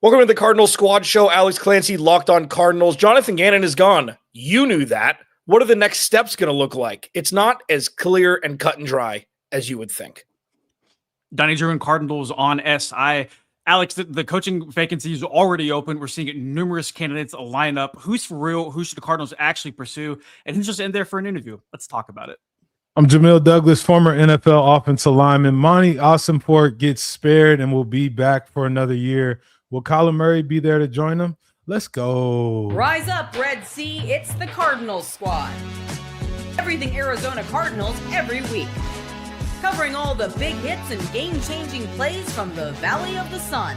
Welcome to the Cardinals Squad Show. Alex Clancy, Locked On Cardinals. Jonathan Gannon is gone. You knew that. What are the next steps going to look like? It's not as clear and cut and dry as you would think. Donnie Drew and Cardinals on SI. Alex, the coaching vacancy is already open. We're seeing numerous candidates line up. Who's for real? Who should the Cardinals actually pursue? And who's just in there for an interview? Let's talk about it. I'm Jamil Douglas, former NFL offensive lineman. Monty Ossenfort gets spared and will be back for another year. Will Kyler Murray be there to join him? Let's go. Rise up, Red Sea. It's the Cardinals Squad. Everything Arizona Cardinals every week. Covering all the big hits and game-changing plays from the Valley of the Sun.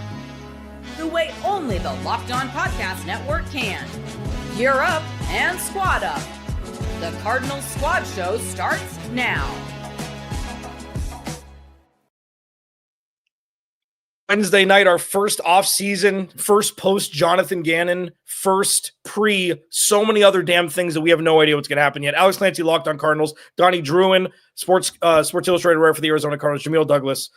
The way only the Locked On Podcast Network can. Gear up and squad up. The Cardinals Squad Show starts now. Wednesday night, our first off-season, first post-Jonathan Gannon, first so many other damn things that we have no idea what's going to happen yet. Alex Clancy, Locked On Cardinals. Donnie Druin, Sports Illustrated writer for the Arizona Cardinals. Jamil Douglas,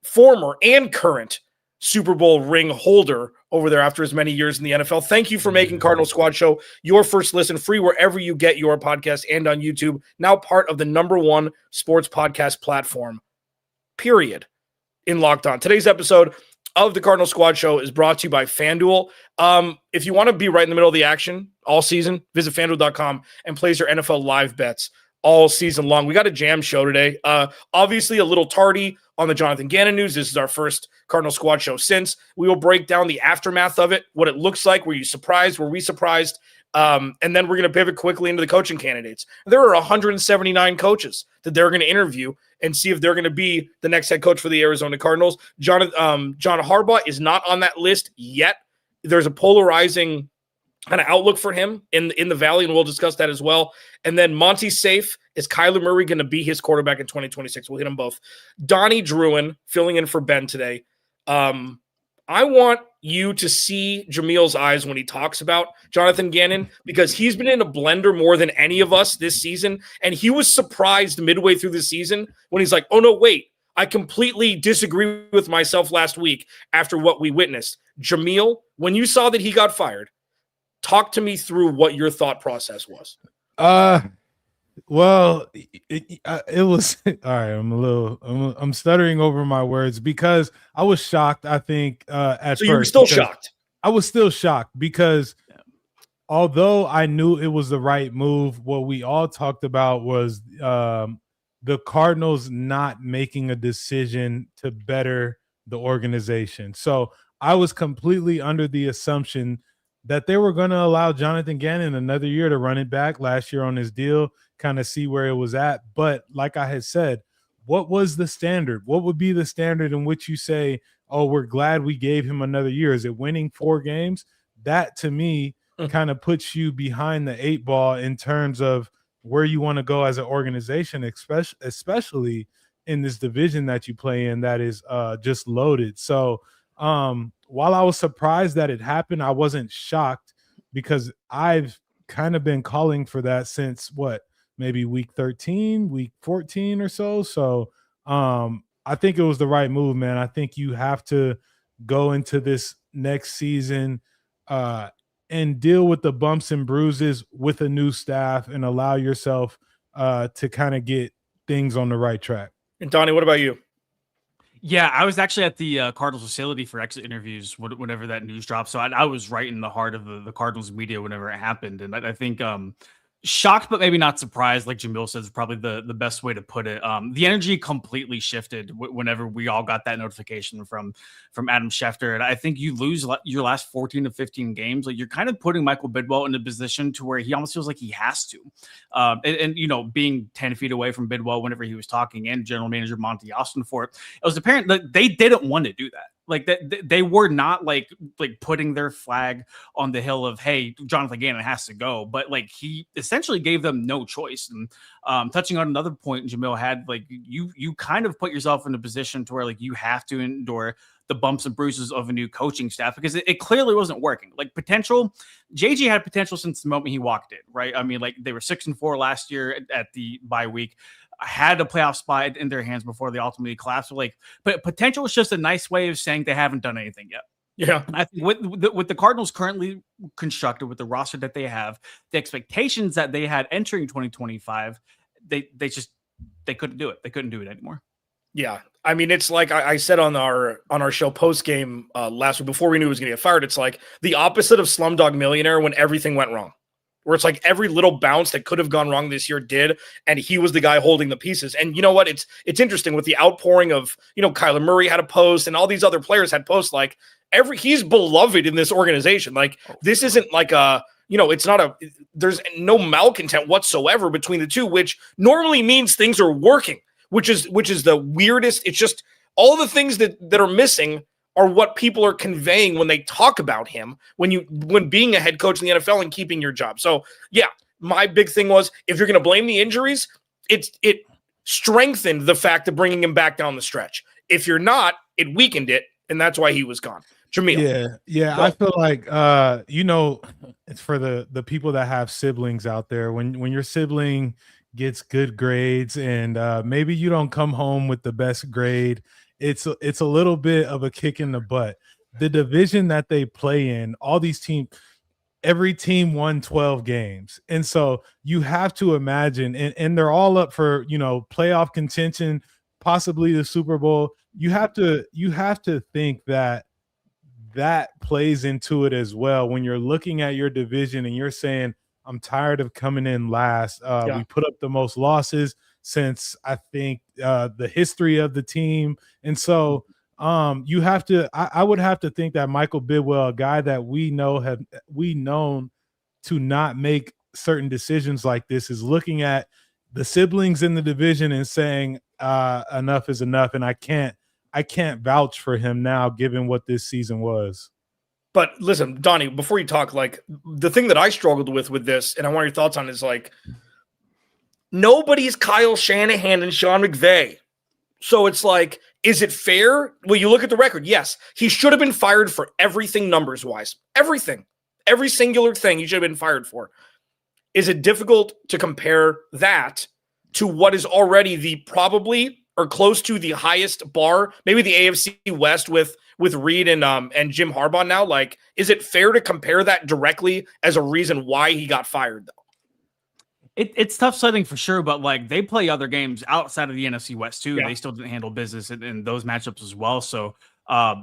former and current Super Bowl ring holder over there after as many years in the NFL. Thank you for making Cardinal Squad Show your first listen, free wherever you get your podcast and on YouTube. Now part of the #1 sports podcast platform, period. In Locked On. Today's episode of the Cardinal Squad Show is brought to you by FanDuel. If you want to be right in the middle of the action all season, visit FanDuel.com and place your NFL live bets all season long. We got a jam show today. Obviously a little tardy on the Jonathan Gannon news. This is our first Cardinal Squad Show since. We will break down the aftermath of it, what it looks like. Were you surprised? Were we surprised? And then we're going to pivot quickly into the coaching candidates. There are 179 coaches that they're going to interview and see if they're going to be the next head coach for the Arizona Cardinals. John Harbaugh is not on that list yet. There's a polarizing kind of outlook for him in the Valley, and we'll discuss that as well. And then Monty's safe. Is Kyler Murray going to be his quarterback in 2026? We'll hit them both. Donnie Druin filling in for Ben today. I want you to see Jamil's eyes when he talks about Jonathan Gannon, because he's been in a blender more than any of us this season. And he was surprised midway through the season when he's like, oh, no, wait, I completely disagree with myself last week after what we witnessed. Jamil, when you saw that he got fired, talk to me through what your thought process was. Well, it was all right. I'm stuttering over my words because I was shocked. I think at first. So you were still shocked. I was still shocked because although I knew it was the right move, what we all talked about was the Cardinals not making a decision to better the organization. So I was completely under the assumption that they were going to allow Jonathan Gannon another year to run it back last year on his deal, kind of see where it was at. But like I had said, what was the standard? What would be the standard in which you say, oh, we're glad we gave him another year? Is it winning 4 games? That to me kind of puts you behind the 8 ball in terms of where you want to go as an organization, especially in this division that you play in that is just loaded. So while I was surprised that it happened, I wasn't shocked because I've kind of been calling for that since maybe week 13, week 14 or so. So I think it was the right move, man. I think you have to go into this next season and deal with the bumps and bruises with a new staff and allow yourself to kind of get things on the right track. And Donnie, what about you? Yeah, I was actually at the Cardinals facility for exit interviews whenever that news dropped. So I was right in the heart of the Cardinals media whenever it happened. And I think shocked, but maybe not surprised, like Jamil says, is probably the best way to put it. The energy completely shifted whenever we all got that notification from Adam Schefter. And I think you lose your last 14 to 15 games. Like, you're kind of putting Michael Bidwell in a position to where he almost feels like he has to. And you know, being 10 feet away from Bidwell whenever he was talking, and general manager Monty Ossenfort, it was apparent that they didn't want to do that. Like that, they were not like putting their flag on the hill of, hey, Jonathan Gannon has to go. But like, he essentially gave them no choice. And touching on another point Jamil had, like, you kind of put yourself in a position to where like you have to endure the bumps and bruises of a new coaching staff, because it clearly wasn't working. Like, potential, JG had potential since the moment he walked in, right? I mean, like, they were 6-4 last year at the bye week. Had a playoff spot in their hands before they ultimately collapsed. Like, but potential is just a nice way of saying they haven't done anything yet. Yeah. And I think with the Cardinals currently constructed, with the roster that they have, the expectations that they had entering 2025, they couldn't do it. They couldn't do it anymore. Yeah. I mean, it's like I said on our show post game last week before we knew he was going to get fired. It's like the opposite of Slumdog Millionaire when everything went wrong, where it's like every little bounce that could have gone wrong this year did, and he was the guy holding the pieces. And you know what? It's interesting with the outpouring of, Kyler Murray had a post and all these other players had posts. Like he's beloved in this organization. Like this isn't like there's no malcontent whatsoever between the two, which normally means things are working, which is the weirdest. It's just all the things that are missing are what people are conveying when they talk about him, when being a head coach in the NFL and keeping your job. So yeah, my big thing was, if you're going to blame the injuries, it strengthened the fact of bringing him back down the stretch. If you're not, it weakened it, and that's why he was gone. Jamil. Yeah. I feel like it's for the people that have siblings out there. When your sibling gets good grades and maybe you don't come home with the best grade, it's a little bit of a kick in the butt. The division that they play in, all these teams, every team won 12 games. And so you have to imagine, and they're all up for, playoff contention, possibly the Super Bowl. You have to think that plays into it as well. When you're looking at your division and you're saying, I'm tired of coming in last. We put up the most losses since I think the history of the team. And so you have to, I would have to think that Michael Bidwell, a guy that we known to not make certain decisions like this, is looking at the siblings in the division and saying enough is enough. And I can't vouch for him now, given what this season was. But listen, Donnie, before you talk, like the thing that I struggled with this, and I want your thoughts on, is like, nobody's Kyle Shanahan and Sean McVay. So it's like, is it fair? Well, you look at the record. Yes, he should have been fired for everything numbers wise. Everything. Every singular thing he should have been fired for. Is it difficult to compare that to what is already the probably or close to the highest bar, maybe the AFC West with Reed and Jim Harbaugh now? Like, is it fair to compare that directly as a reason why he got fired, though? It's tough sledding for sure, but like they play other games outside of the NFC West too. Yeah. They still didn't handle business in those matchups as well. So, I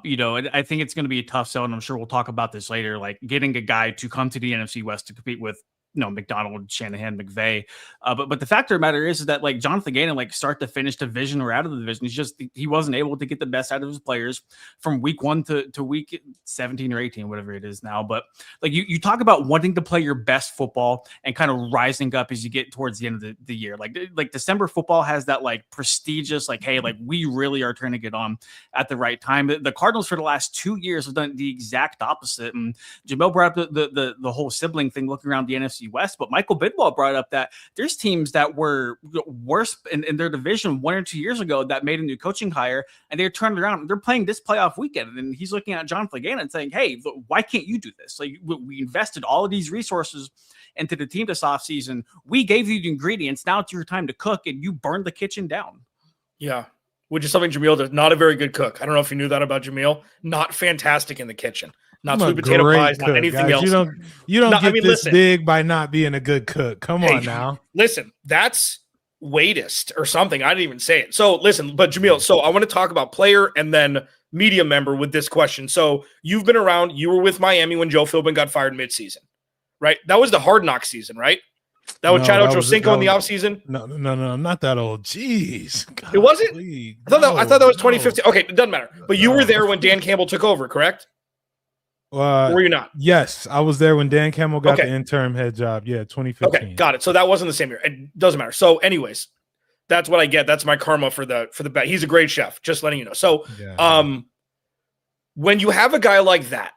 think it's going to be a tough sell, and I'm sure we'll talk about this later. Like getting a guy to come to the NFC West to compete with, McDonald, Shanahan, McVay. But the fact of the matter is that like Jonathan Gannon, like start to finish division or out of the division, he wasn't able to get the best out of his players from week 1 to week 17 or 18, whatever it is now. But like you talk about wanting to play your best football and kind of rising up as you get towards the end of the year. Like December football has that like prestigious, like, hey, like we really are trying to get on at the right time. The Cardinals for the last 2 years have done the exact opposite. And Jamel brought up the whole sibling thing, looking around the NFC West, but Michael Bidwell brought up that there's teams that were worse in their division 1 or 2 years ago that made a new coaching hire, and they're turned around. They're playing this playoff weekend, and he's looking at Jonathan Gannon saying, hey, why can't you do this? Like, we invested all of these resources into the team this offseason. We gave you the ingredients. Now it's your time to cook, and you burned the kitchen down. Yeah, which is something Jamil does. Not a very good cook. I don't know if you knew that about Jamil. Not fantastic in the kitchen. Not sweet potato pies, not anything else. You don't get this big by not being a good cook. Come on now. Listen, that's weightist or something. I didn't even say it. So listen, but Jamil, so I want to talk about player and then media member with this question. So you've been around. You were with Miami when Joe Philbin got fired midseason, right? That was the Hard Knock season, right? That was Chad Ochocinco in the offseason? No, I'm not that old. Jeez. God, it wasn't? please. I thought that was 2015. Okay, it doesn't matter. But you were there when Dan Campbell took over, correct? Or were you not? Yes, I was there when Dan Campbell got the interim head job. Yeah, 2015. Okay, got it. So that wasn't the same year. It doesn't matter. So anyways, that's what I get. That's my karma for the bet. He's a great chef, just letting you know. So when you have a guy like that,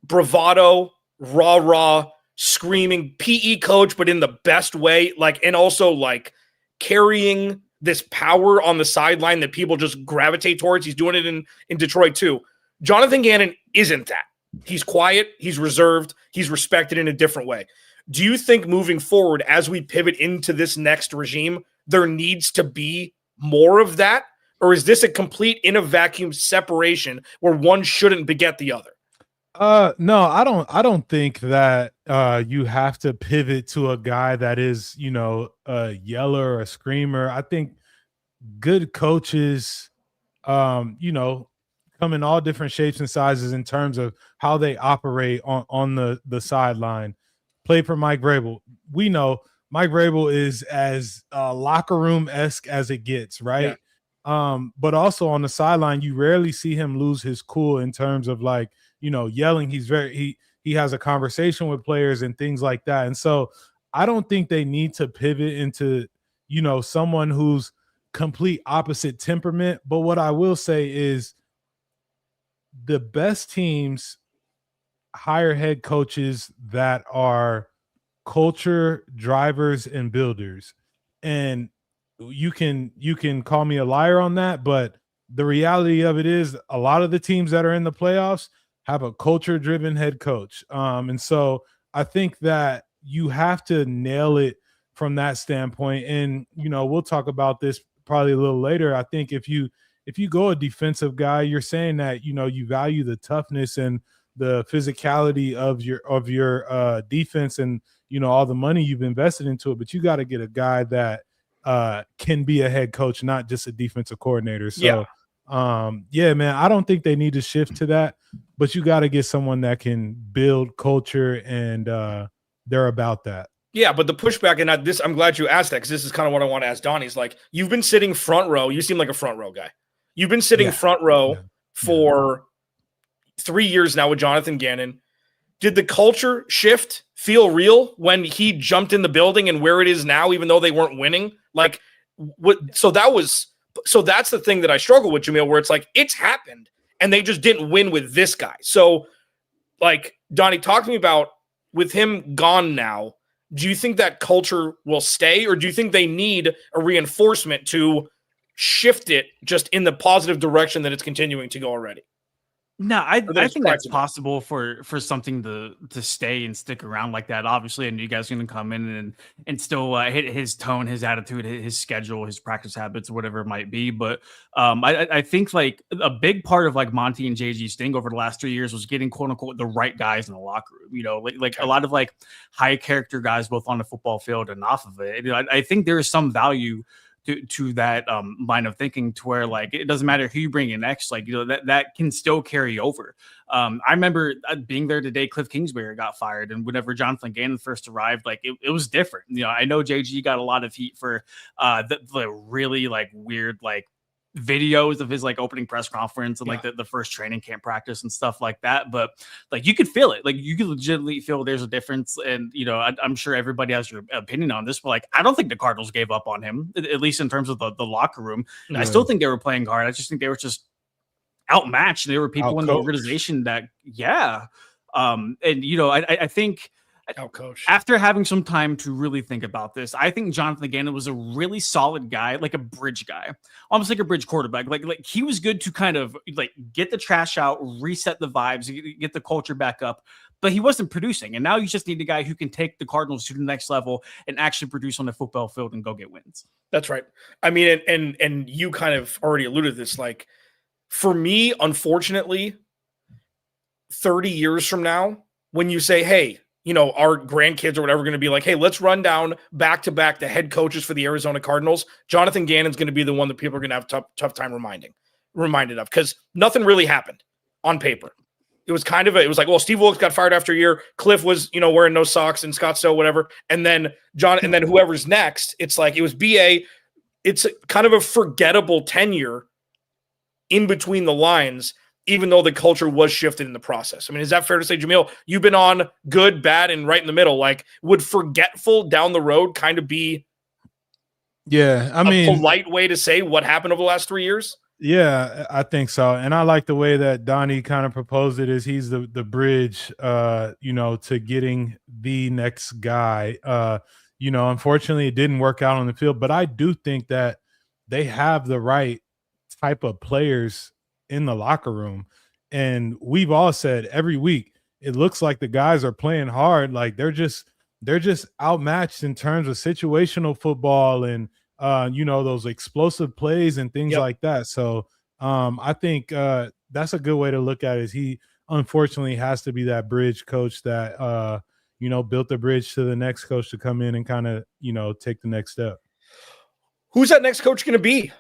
bravado, rah, screaming PE coach, but in the best way, like, and also like carrying this power on the sideline that people just gravitate towards. He's doing it in Detroit too. Jonathan Gannon isn't that. He's quiet, he's reserved, he's respected in a different way. Do you think moving forward, as we pivot into this next regime, there needs to be more of that? Or is this a complete in a vacuum separation where one shouldn't beget the other? No, I don't think that you have to pivot to a guy that is, a yeller or a screamer. I think good coaches, come in all different shapes and sizes in terms of how they operate on the sideline. Play for Mike Vrabel. We know Mike Vrabel is as locker room esque as it gets, right? But also on the sideline, you rarely see him lose his cool in terms of like, yelling. He has a conversation with players and things like that. And so I don't think they need to pivot into, someone who's complete opposite temperament. But what I will say is the best teams hire head coaches that are culture drivers and builders. And you can call me a liar on that, but the reality of it is a lot of the teams that are in the playoffs have a culture driven head coach. And so I think that you have to nail it from that standpoint. And, we'll talk about this probably a little later. I think if you go a defensive guy, you're saying that, you value the toughness and the physicality of your defense and, all the money you've invested into it, but you got to get a guy that can be a head coach, not just a defensive coordinator. So, man, I don't think they need to shift to that, but you got to get someone that can build culture and they're about that. Yeah, but the pushback, and I'm glad you asked that because this is kind of what I want to ask Donnie. Is like, you've been sitting front row. You seem like a front row guy. You've been sitting front row for 3 years now with Jonathan Gannon. Did the culture shift feel real when he jumped in the building and where it is now, even though they weren't winning? Like, what? So that's the thing that I struggle with, Jamil, where it's like, it's happened and they just didn't win with this guy. So, like, Donnie, talk to me about, with him gone now, do you think that culture will stay, or do you think they need a reinforcement to shift it just in the positive direction that it's continuing to go already? No, I think that's possible for something to stay and stick around like that. Obviously, and you guys are going to come in and still hit his tone, his attitude, his schedule, his practice habits, whatever it might be. But I think like a big part of like Monty and JG's thing over the last 3 years was getting quote unquote the right guys in the locker room. Like a lot of like high character guys, both on the football field and off of it. I think there is some value to that line of thinking, to where like it doesn't matter who you bring in next, like that can still carry over. I remember being there the day Cliff Kingsbury got fired, and whenever Jonathan Gannon first arrived, like it was different. I know JG got a lot of heat for the really like weird like videos of his like opening press conference and like the first training camp practice and stuff like that, but like you could feel it, like you could legitimately feel there's a difference. And I'm sure everybody has your opinion on this, but like I don't think the Cardinals gave up on him, at least in terms of the locker room. I still think they were playing hard. I just think they were just outmatched. There were people in the organization that I think after having some time to really think about this, I think Jonathan Gannon was a really solid guy, like a bridge guy, almost like a bridge quarterback. Like he was good to kind of like get the trash out, reset the vibes, get the culture back up, but he wasn't producing. And now you just need a guy who can take the Cardinals to the next level and actually produce on the football field and go get wins. That's right. I mean, and you kind of already alluded to this. Like for me, unfortunately, 30 years from now, when you say, hey, our grandkids or whatever are going to be like, hey, let's run down back-to-back the head coaches for the Arizona Cardinals, Jonathan Gannon's going to be the one that people are going to have tough time reminded of, because nothing really happened on paper. It was it was like, well, Steve Wilkes got fired after a year. Cliff was, wearing no socks, and Scott Stowe, whatever. And then whoever's next, it's like, it was BA. It's kind of a forgettable tenure in between the lines, even though the culture was shifted in the process. I mean, is that fair to say, Jamil? You've been on good, bad, and right in the middle. Like, would forgetful down the road kind of be a polite way to say what happened over the last 3 years? Yeah, I think so. And I like the way that Donnie kind of proposed it, is he's the bridge, to getting the next guy. Unfortunately, it didn't work out on the field, but I do think that they have the right type of players in the locker room. And we've all said every week, it looks like the guys are playing hard. Like they're just outmatched in terms of situational football and those explosive plays and things like that. So I think that's a good way to look at it. Is he unfortunately has to be that bridge coach that, built the bridge to the next coach to come in and kind of, take the next step. Who's that next coach going to be?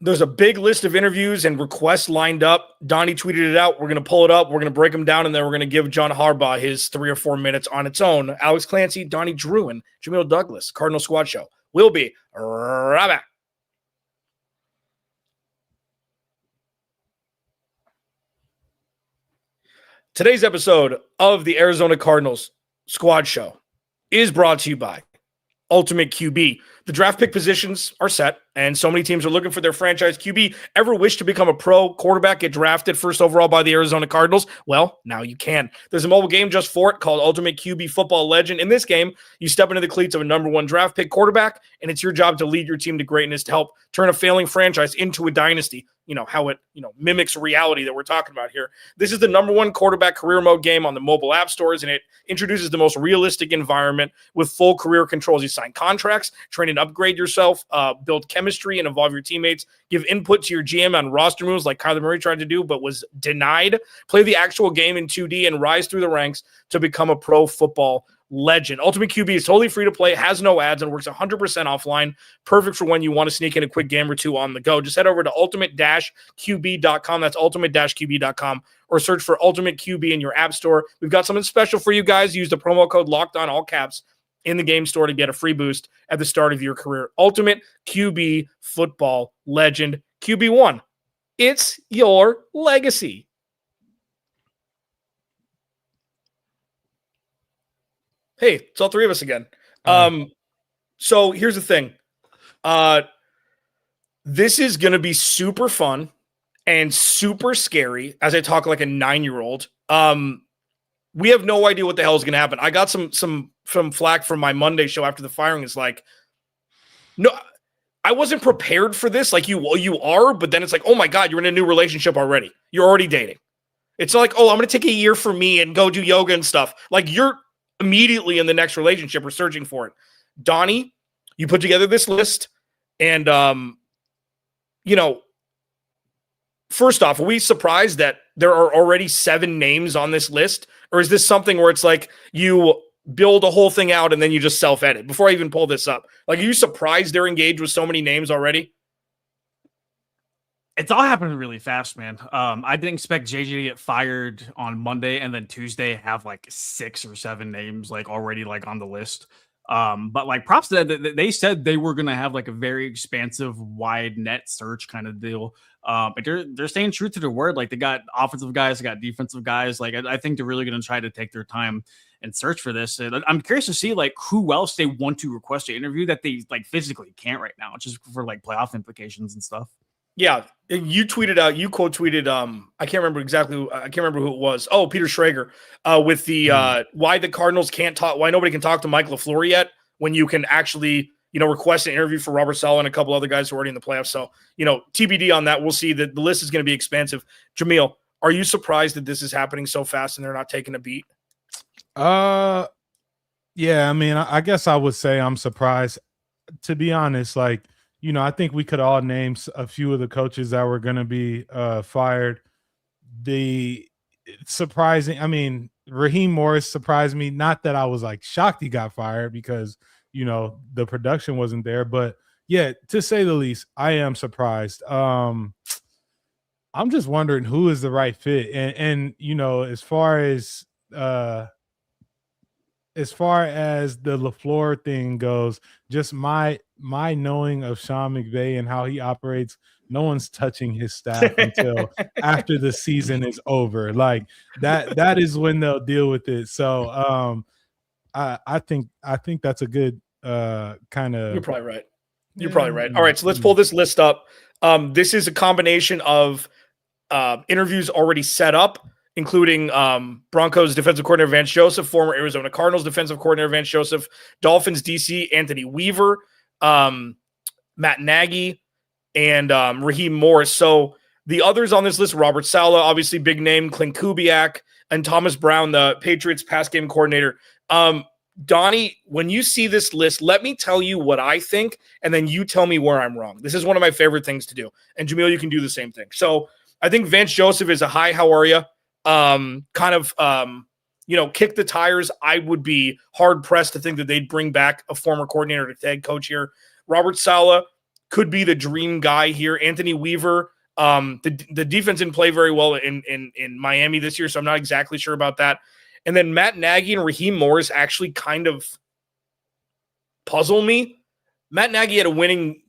There's a big list of interviews and requests lined up. Donnie tweeted it out. We're going to pull it up. We're going to break them down, and then we're going to give John Harbaugh his 3 or 4 minutes on its own. Alex Clancy, Donnie Druin, Jamil Douglas, Cardinal Squad Show. We'll be right back. Today's episode of the Arizona Cardinals Squad Show is brought to you by Ultimate QB. The draft pick positions are set, and so many teams are looking for their franchise QB. Ever wish to become a pro quarterback, get drafted first overall by the Arizona Cardinals? Well, now you can. There's a mobile game just for it called Ultimate QB Football Legend. In this game, you step into the cleats of a number 1 draft pick quarterback, and it's your job to lead your team to greatness to help turn a failing franchise into a dynasty. How it, mimics reality that we're talking about here. This is the number 1 quarterback career mode game on the mobile app stores, and it introduces the most realistic environment with full career controls. You sign contracts, train and upgrade yourself, build chemistry and involve your teammates, give input to your GM on roster moves like Kyler Murray tried to do but was denied, play the actual game in 2D, and rise through the ranks to become a pro football legend. Ultimate QB is totally free to play, has no ads, and works 100% offline. Perfect for when you want to sneak in a quick game or two on the go. Just head over to ultimate-qb.com. That's ultimate-qb.com, or search for Ultimate QB in your app store. We've got something special for you guys. Use the promo code LOCKEDON, all caps, in the game store to get a free boost at the start of your career. Ultimate QB Football Legend. QB1. It's your legacy. Hey, it's all 3 of us again. So here's the thing. This is going to be super fun and super scary as I talk like a 9-year-old. We have no idea what the hell is going to happen. I got some flack from my Monday show after the firing. It's like, no, I wasn't prepared for this. Like you are, but then it's like, oh my God, you're in a new relationship already. You're already dating. It's not like, oh, I'm going to take a year for me and go do yoga and stuff. Like you're immediately in the next relationship or searching for it. Donnie, you put together this list and, first off, are we surprised that there are already 7 names on this list? Or is this something where it's like you build a whole thing out and then you just self-edit? Before I even pull this up, like, are you surprised they're engaged with so many names already? It's all happening really fast, man. I didn't expect JJ to get fired on Monday and then Tuesday have like 6 or 7 names like already like on the list. But like props to that, they said they were going to have like a very expansive wide net search kind of deal. But they're staying true to their word. Like they got offensive guys, they got defensive guys. Like I think they're really going to try to take their time and search for this. And I'm curious to see like who else they want to request to interview that they like physically can't right now, just for like playoff implications and stuff. Yeah, you tweeted out, you quote tweeted, I can't remember who it was. Oh, Peter Schrager, with the why the Cardinals can't talk, why nobody can talk to Mike LaFleur yet when you can actually, request an interview for Robert Saleh and a couple other guys who are already in the playoffs. So, TBD on that. We'll see. That the list is going to be expansive. Jamil, are you surprised that this is happening so fast and they're not taking a beat? Yeah, I mean, I guess I would say I'm surprised. To be honest, like, I think we could all name a few of the coaches that were going to be fired. The surprising, I mean, Raheem Morris surprised me. Not that I was like shocked he got fired because, the production wasn't there. But yeah, to say the least, I am surprised. I'm just wondering who is the right fit. And as far as the LaFleur thing goes, just my knowing of Sean McVay and how he operates, no one's touching his staff until after the season is over. Like that is when they'll deal with it. So I think that's a good kind of. You're probably right. All right, so let's pull this list up. This is a combination of interviews already set up, including Broncos defensive coordinator Vance Joseph, former Arizona Cardinals defensive coordinator Vance Joseph, Dolphins DC Anthony Weaver, Matt Nagy, and Raheem Morris. So the others on this list, Robert Saleh, obviously big name, Clint Kubiak, and Thomas Brown, the Patriots pass game coordinator. Donnie, when you see this list, let me tell you what I think, and then you tell me where I'm wrong. This is one of my favorite things to do. And Jamil, you can do the same thing. So I think Vance Joseph is a hi, how are you? kick the tires, I would be hard pressed to think that they'd bring back a former coordinator to head coach here. Robert Saleh could be the dream guy here. Anthony Weaver, the defense didn't play very well in Miami this year, so I'm not exactly sure about that. And then Matt Nagy and Raheem Morris actually kind of puzzle me. Matt Nagy had a winning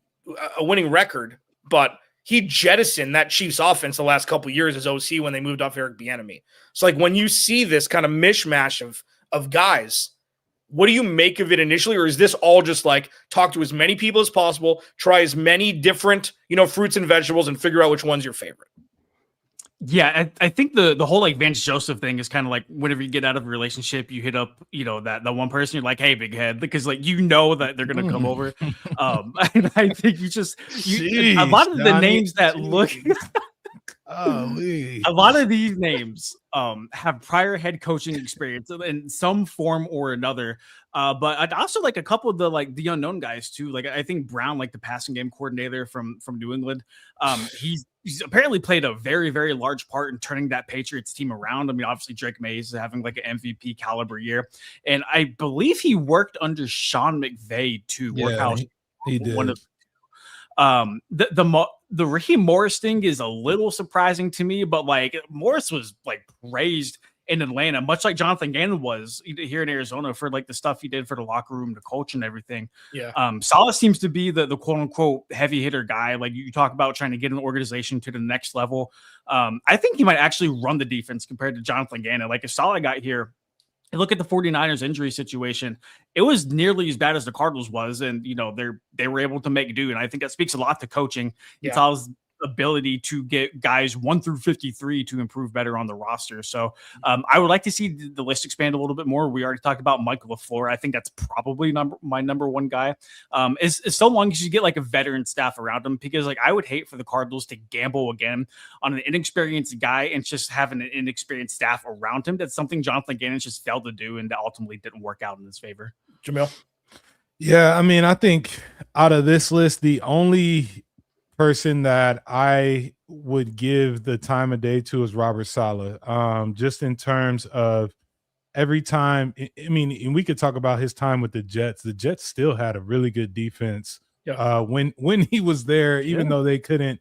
record, but he jettisoned that Chiefs offense the last couple of years as OC when they moved off Eric Bieniemy. So like when you see this kind of mishmash of guys, what do you make of it initially? Or is this all just like talk to as many people as possible, try as many different, fruits and vegetables and figure out which one's your favorite? Yeah, I think the whole like Vance Joseph thing is kind of like whenever you get out of a relationship, you hit up, that one person, you're like, hey, big head, because like that they're gonna come over. And I think a lot of the names that look a lot of these names have prior head coaching experience in some form or another. But I'd also like a couple of the unknown guys too. Like I think Brown, like the passing game coordinator from New England. He's apparently played a very, very large part in turning that Patriots team around. I mean, obviously Drake Mays is having like an MVP caliber year. And I believe he worked under Sean McVay too. Yeah, he did. One of the Raheem Morris thing is a little surprising to me, but like Morris was like praised in Atlanta, much like Jonathan Gannon was here in Arizona for like the stuff he did for the locker room, the coach and everything. Yeah. Saleh seems to be the quote unquote heavy hitter guy. Like you talk about trying to get an organization to the next level. I think he might actually run the defense compared to Jonathan Gannon. Like if Saleh got here, and look at the 49ers injury situation, it was nearly as bad as the Cardinals was. And, they were able to make do. And I think that speaks a lot to coaching. Yeah. It's all ability to get guys 1 through 53 to improve better on the roster. So I would like to see the list expand a little bit more. We already talked about Michael LaFleur. I think that's probably my number one guy. Is so long as you get like a veteran staff around him, because like I would hate for the Cardinals to gamble again on an inexperienced guy and just having an inexperienced staff around him. That's something Jonathan Gannon just failed to do, and that ultimately didn't work out in his favor. Jamil? Yeah, I mean, I think out of this list, the only person that I would give the time of day to is Robert Saleh. Just in terms of every time, I mean, and we could talk about his time with the Jets. The Jets still had a really good defense when he was there, even though they couldn't,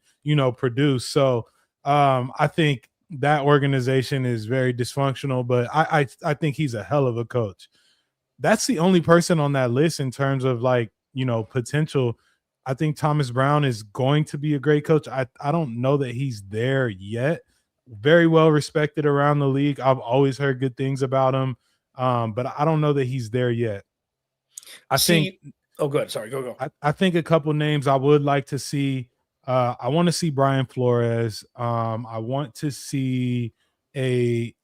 produce. So I think that organization is very dysfunctional, but I think he's a hell of a coach. That's the only person on that list in terms of like, potential. I think Thomas Brown is going to be a great coach. I don't know that he's there yet. Very well respected around the league. I've always heard good things about him, but I don't know that he's there yet. I think. Oh, good. Sorry, go. I think a couple names I would like to see. I want to see Brian Flores. I want to see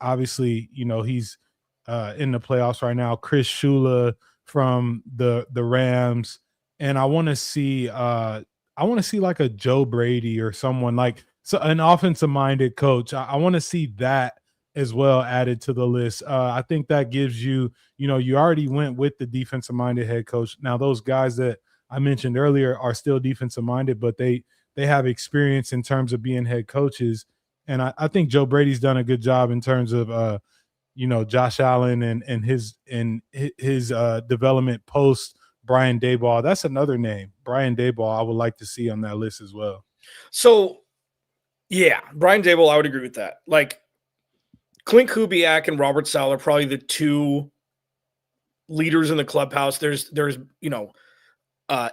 obviously, he's in the playoffs right now, Chris Shula from the Rams. And I want to see like a Joe Brady or someone like an offensive minded coach. I want to see that as well added to the list. I think that gives you, you already went with the defensive minded head coach. Now those guys that I mentioned earlier are still defensive minded, but they have experience in terms of being head coaches. And I think Joe Brady's done a good job in terms of, Josh Allen and his development post Brian Daboll. That's another name. Brian Daboll, I would like to see on that list as well. So, yeah, Brian Daboll, I would agree with that. Like, Clint Kubiak and Robert Saleh are probably the two leaders in the clubhouse. There's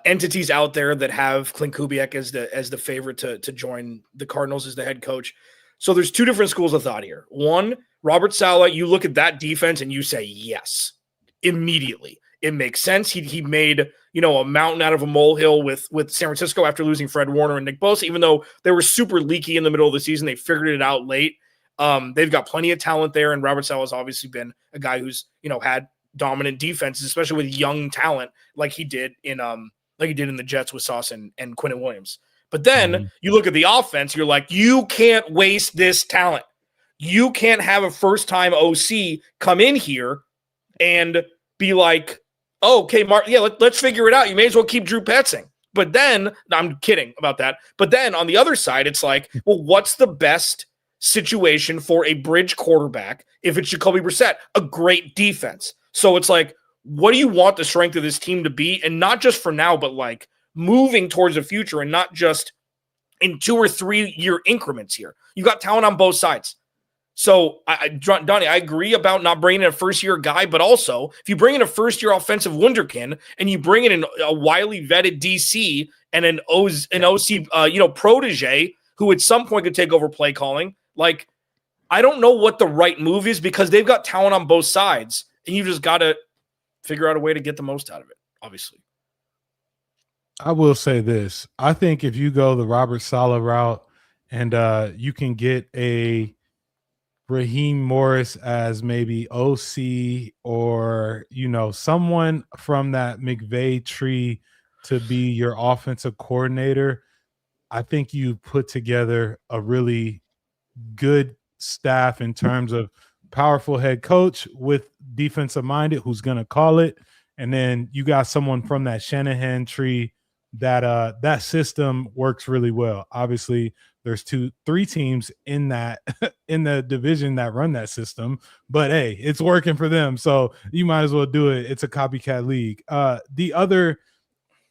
entities out there that have Clint Kubiak as the favorite to join the Cardinals as the head coach. So there's two different schools of thought here. One, Robert Saleh, you look at that defense and you say yes immediately. It makes sense. He made, a mountain out of a molehill with San Francisco after losing Fred Warner and Nick Bosa. Even though they were super leaky in the middle of the season, they figured it out late. They've got plenty of talent there, and Robert Saleh has obviously been a guy who's, had dominant defenses, especially with young talent like he did in the Jets with Sauce and Quinnen Williams. But then you look at the offense, you're like, you can't waste this talent. You can't have a first-time OC come in here and be like, oh, okay, Mark, yeah, let's figure it out. You may as well keep Drew Petzing. But then, I'm kidding about that. But then on the other side, it's like, well, what's the best situation for a bridge quarterback. If it's Jacoby Brissett, a great defense. So it's like, what do you want the strength of this team to be? And not just for now, but like moving towards the future and not just in 2 or 3 year increments here. You got talent on both sides. So, Donnie, I agree about not bringing in a first-year guy, but also if you bring in a first-year offensive wunderkind and you bring in a widely vetted DC and an OC, protege who at some point could take over play calling, like I don't know what the right move is because they've got talent on both sides, and you just got to figure out a way to get the most out of it. Obviously, I will say this: I think if you go the Robert Saleh route and you can get a Raheem Morris as maybe OC or, someone from that McVay tree to be your offensive coordinator, I think you put together a really good staff in terms of powerful head coach with defensive minded who's going to call it. And then you got someone from that Shanahan tree that system works really well. Obviously, there's 3 teams in that in the division that run that system, but hey, it's working for them, so you might as well do it. It's a copycat league. The other,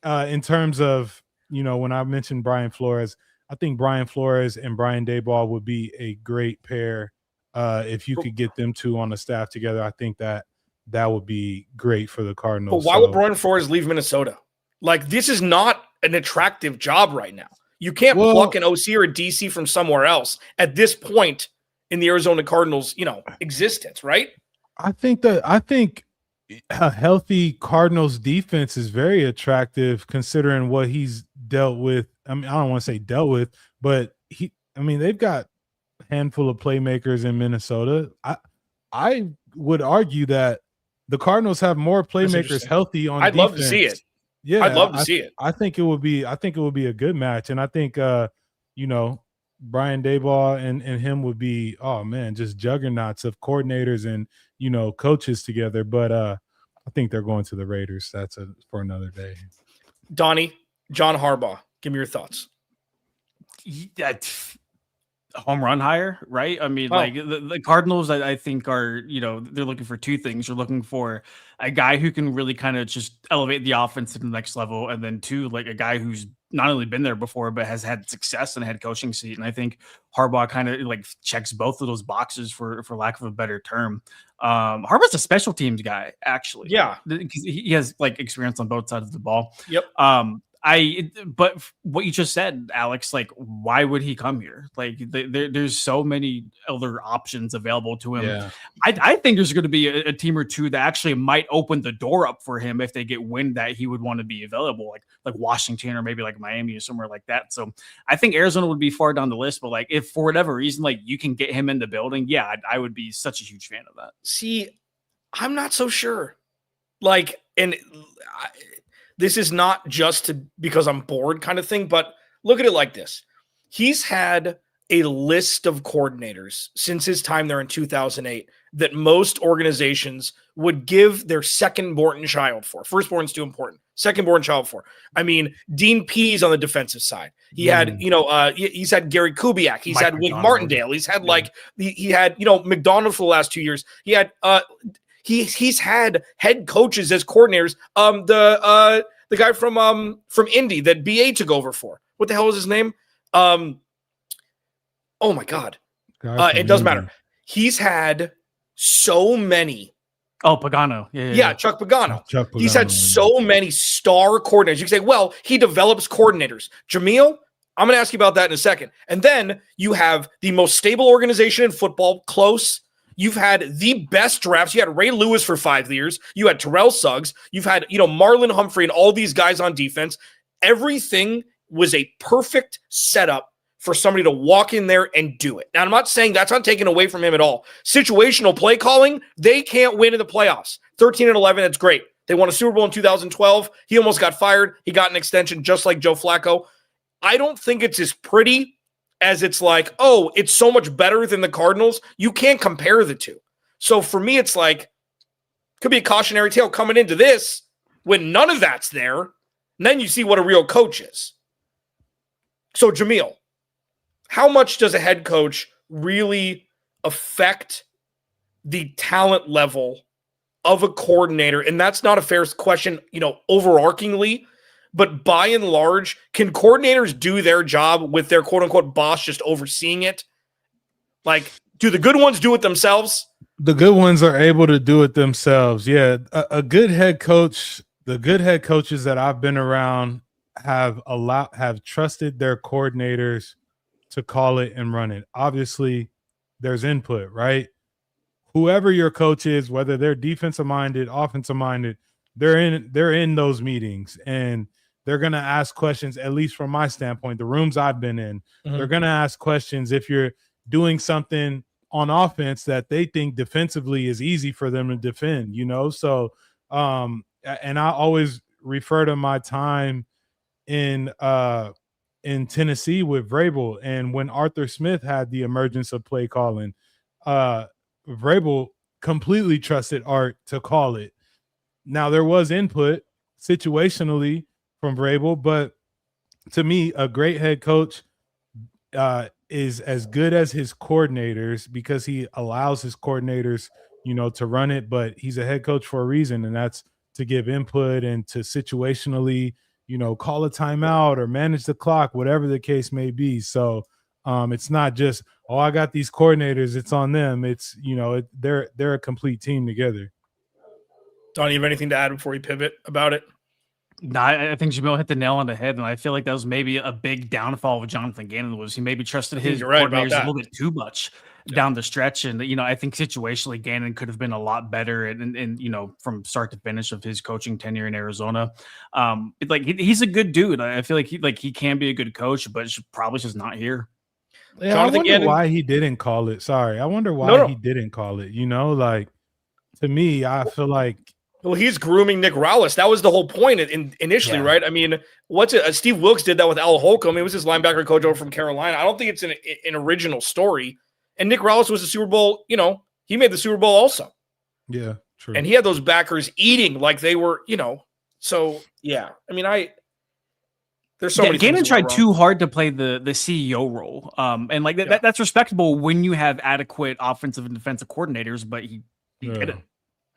in terms of when I mentioned Brian Flores, I think Brian Flores and Brian Daboll would be a great pair. If you could get them 2 on the staff together, I think that would be great for the Cardinals. But why would Brian Flores leave Minnesota? Like, this is not an attractive job right now. You can't pluck an OC or a DC from somewhere else at this point in the Arizona Cardinals, existence, right? I think a healthy Cardinals defense is very attractive considering what he's dealt with. I mean, I don't want to say dealt with, but they've got a handful of playmakers in Minnesota. I would argue that the Cardinals have more playmakers healthy on defense. I'd love to see it. Yeah, I'd love to see it. I think it would be a good match. And I think Brian Daboll and him would be, oh man, just juggernauts of coordinators and coaches together. But I think they're going to the Raiders. That's for another day. Donnie, John Harbaugh, give me your thoughts. Home run hire, right? I mean, like the Cardinals, I think are, they're looking for 2 things. They're looking for a guy who can really kind of just elevate the offense to the next level. And then 2, like a guy who's not only been there before, but has had success in a head coaching seat. And I think Harbaugh kind of like checks both of those boxes for lack of a better term. Harbaugh's a special teams guy, actually. Yeah. Because he has like experience on both sides of the ball. Yep. But what you just said, Alex, like, why would he come here? Like, there's so many other options available to him. Yeah. I think there's going to be a team or 2 that actually might open the door up for him if they get wind that he would want to be available, like Washington or maybe like Miami or somewhere like that. So I think Arizona would be far down the list. But like, if for whatever reason, like you can get him in the building, yeah, I would be such a huge fan of that. See, I'm not so sure. Like, this is not just because I'm bored kind of thing, but look at it like this. He's had a list of coordinators since his time there in 2008 that most organizations would give their second-born child for. Firstborn's too important. Second-born child for. I mean, Dean Pease on the defensive side. He had, he's had Gary Kubiak. He's had Wink Martindale. He's had he had McDonald for the last 2 years. He had he's had head coaches as coordinators. The guy from Indy that BA took over for. What the hell was his name? Oh my God. It doesn't matter. He's had so many. Oh, Pagano. Yeah. Chuck Pagano. He's had so many star coordinators. You can say, well, he develops coordinators. Jameel, I'm going to ask you about that in a second. And then you have the most stable organization in football, close. You've had the best drafts. You had Ray Lewis for 5 years. You had Terrell Suggs. You've had, Marlon Humphrey and all these guys on defense. Everything was a perfect setup for somebody to walk in there and do it. Now, I'm not saying that's not taken away from him at all. Situational play calling, they can't win in the playoffs. 13-11, that's great. They won a Super Bowl in 2012. He almost got fired. He got an extension just like Joe Flacco. I don't think it's as pretty as it's like, oh, it's so much better than the Cardinals. You can't compare the two. So for me, it's like, could be a cautionary tale coming into this when none of that's there. And then you see what a real coach is. So Jameel, how much does a head coach really affect the talent level of a coordinator? And that's not a fair question, overarchingly, but by and large, can coordinators do their job with their quote unquote boss just overseeing it? Like, do the good ones do it themselves? The good ones are able to do it themselves. Yeah. A good head coach, the good head coaches that I've been around have trusted their coordinators to call it and run it. Obviously, there's input, right? Whoever your coach is, whether they're defensive minded, offensive minded, they're in those meetings and they're going to ask questions. At least from my standpoint, the rooms I've been in, they're going to ask questions if you're doing something on offense that they think defensively is easy for them to defend, So, and I always refer to my time in Tennessee with Vrabel, and when Arthur Smith had the emergence of play calling, Vrabel completely trusted Art to call it. Now there was input situationally from Vrabel, but to me, a great head coach is as good as his coordinators because he allows his coordinators, to run it. But he's a head coach for a reason, and that's to give input and to situationally, call a timeout or manage the clock, whatever the case may be. So it's not just, I got these coordinators, it's on them. It's, they're a complete team together. Don, you have anything to add before we pivot about it? No, I think Jamil hit the nail on the head, and I feel like that was maybe a big downfall of Jonathan Gannon was he maybe trusted his coordinators a little bit too much down the stretch. And, I think situationally Gannon could have been a lot better and from start to finish of his coaching tenure in Arizona. He's a good dude. I feel like he can be a good coach, but probably just not here. Yeah, Jonathan Gannon, why he didn't call it. Sorry. I wonder why he didn't call it. To me, I feel like, well, he's grooming Nick Rallis. That was the whole point initially, right? I mean, Steve Wilkes did that with Al Holcomb. He was his linebacker coach over from Carolina. I don't think it's an original story. And Nick Rallis was the Super Bowl, he made the Super Bowl also. Yeah, true. And he had those backers eating like they were, So, yeah. I mean, there's so many Gannon tried too hard to play the CEO role. That's respectable when you have adequate offensive and defensive coordinators, but he didn't.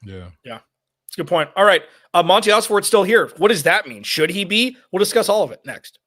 Yeah. That's a good point. All right. Monty Osborne's still here. What does that mean? Should he be? We'll discuss all of it next.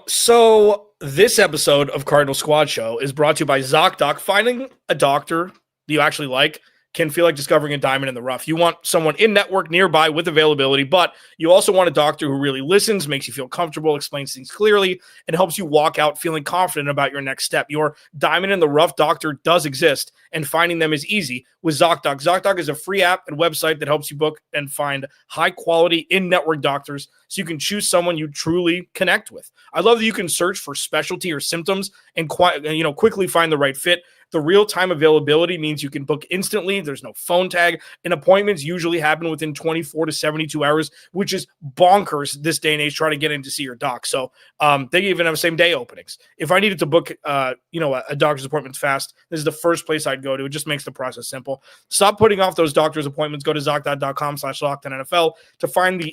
So this episode of Cardinal Squad Show is brought to you by ZocDoc. Finding a doctor you actually like can feel like discovering a diamond in the rough. You want someone in network nearby with availability, but you also want a doctor who really listens, makes you feel comfortable, explains things clearly, and helps you walk out feeling confident about your next step. Your diamond in the rough doctor does exist, and finding them is easy with ZocDoc. ZocDoc is a free app and website that helps you book and find high-quality in-network doctors so you can choose someone you truly connect with. I love that you can search for specialty or symptoms and quickly find the right fit. The real-time availability means you can book instantly. There's no phone tag, and appointments usually happen within 24 to 72 hours, which is bonkers this day and age trying to get in to see your doc. So they even have same-day openings. If I needed to book, a doctor's appointment fast, this is the first place I'd go to. It just makes the process simple. Stop putting off those doctor's appointments. Go to ZocDoc.com/LockedOnNFL to find an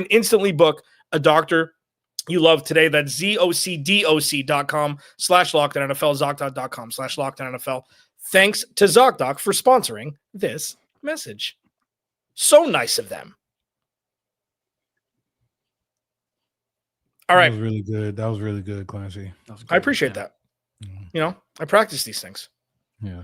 instantly book a doctor you love today. That's ZocDoc.com/LockedOnNFL, ZocDoc.com/LockedOnNFL. Thanks to ZocDoc for sponsoring this message. So nice of them. All right. That was really good. That was really good, Clancy. I appreciate that. Mm-hmm. I practice these things. Yeah.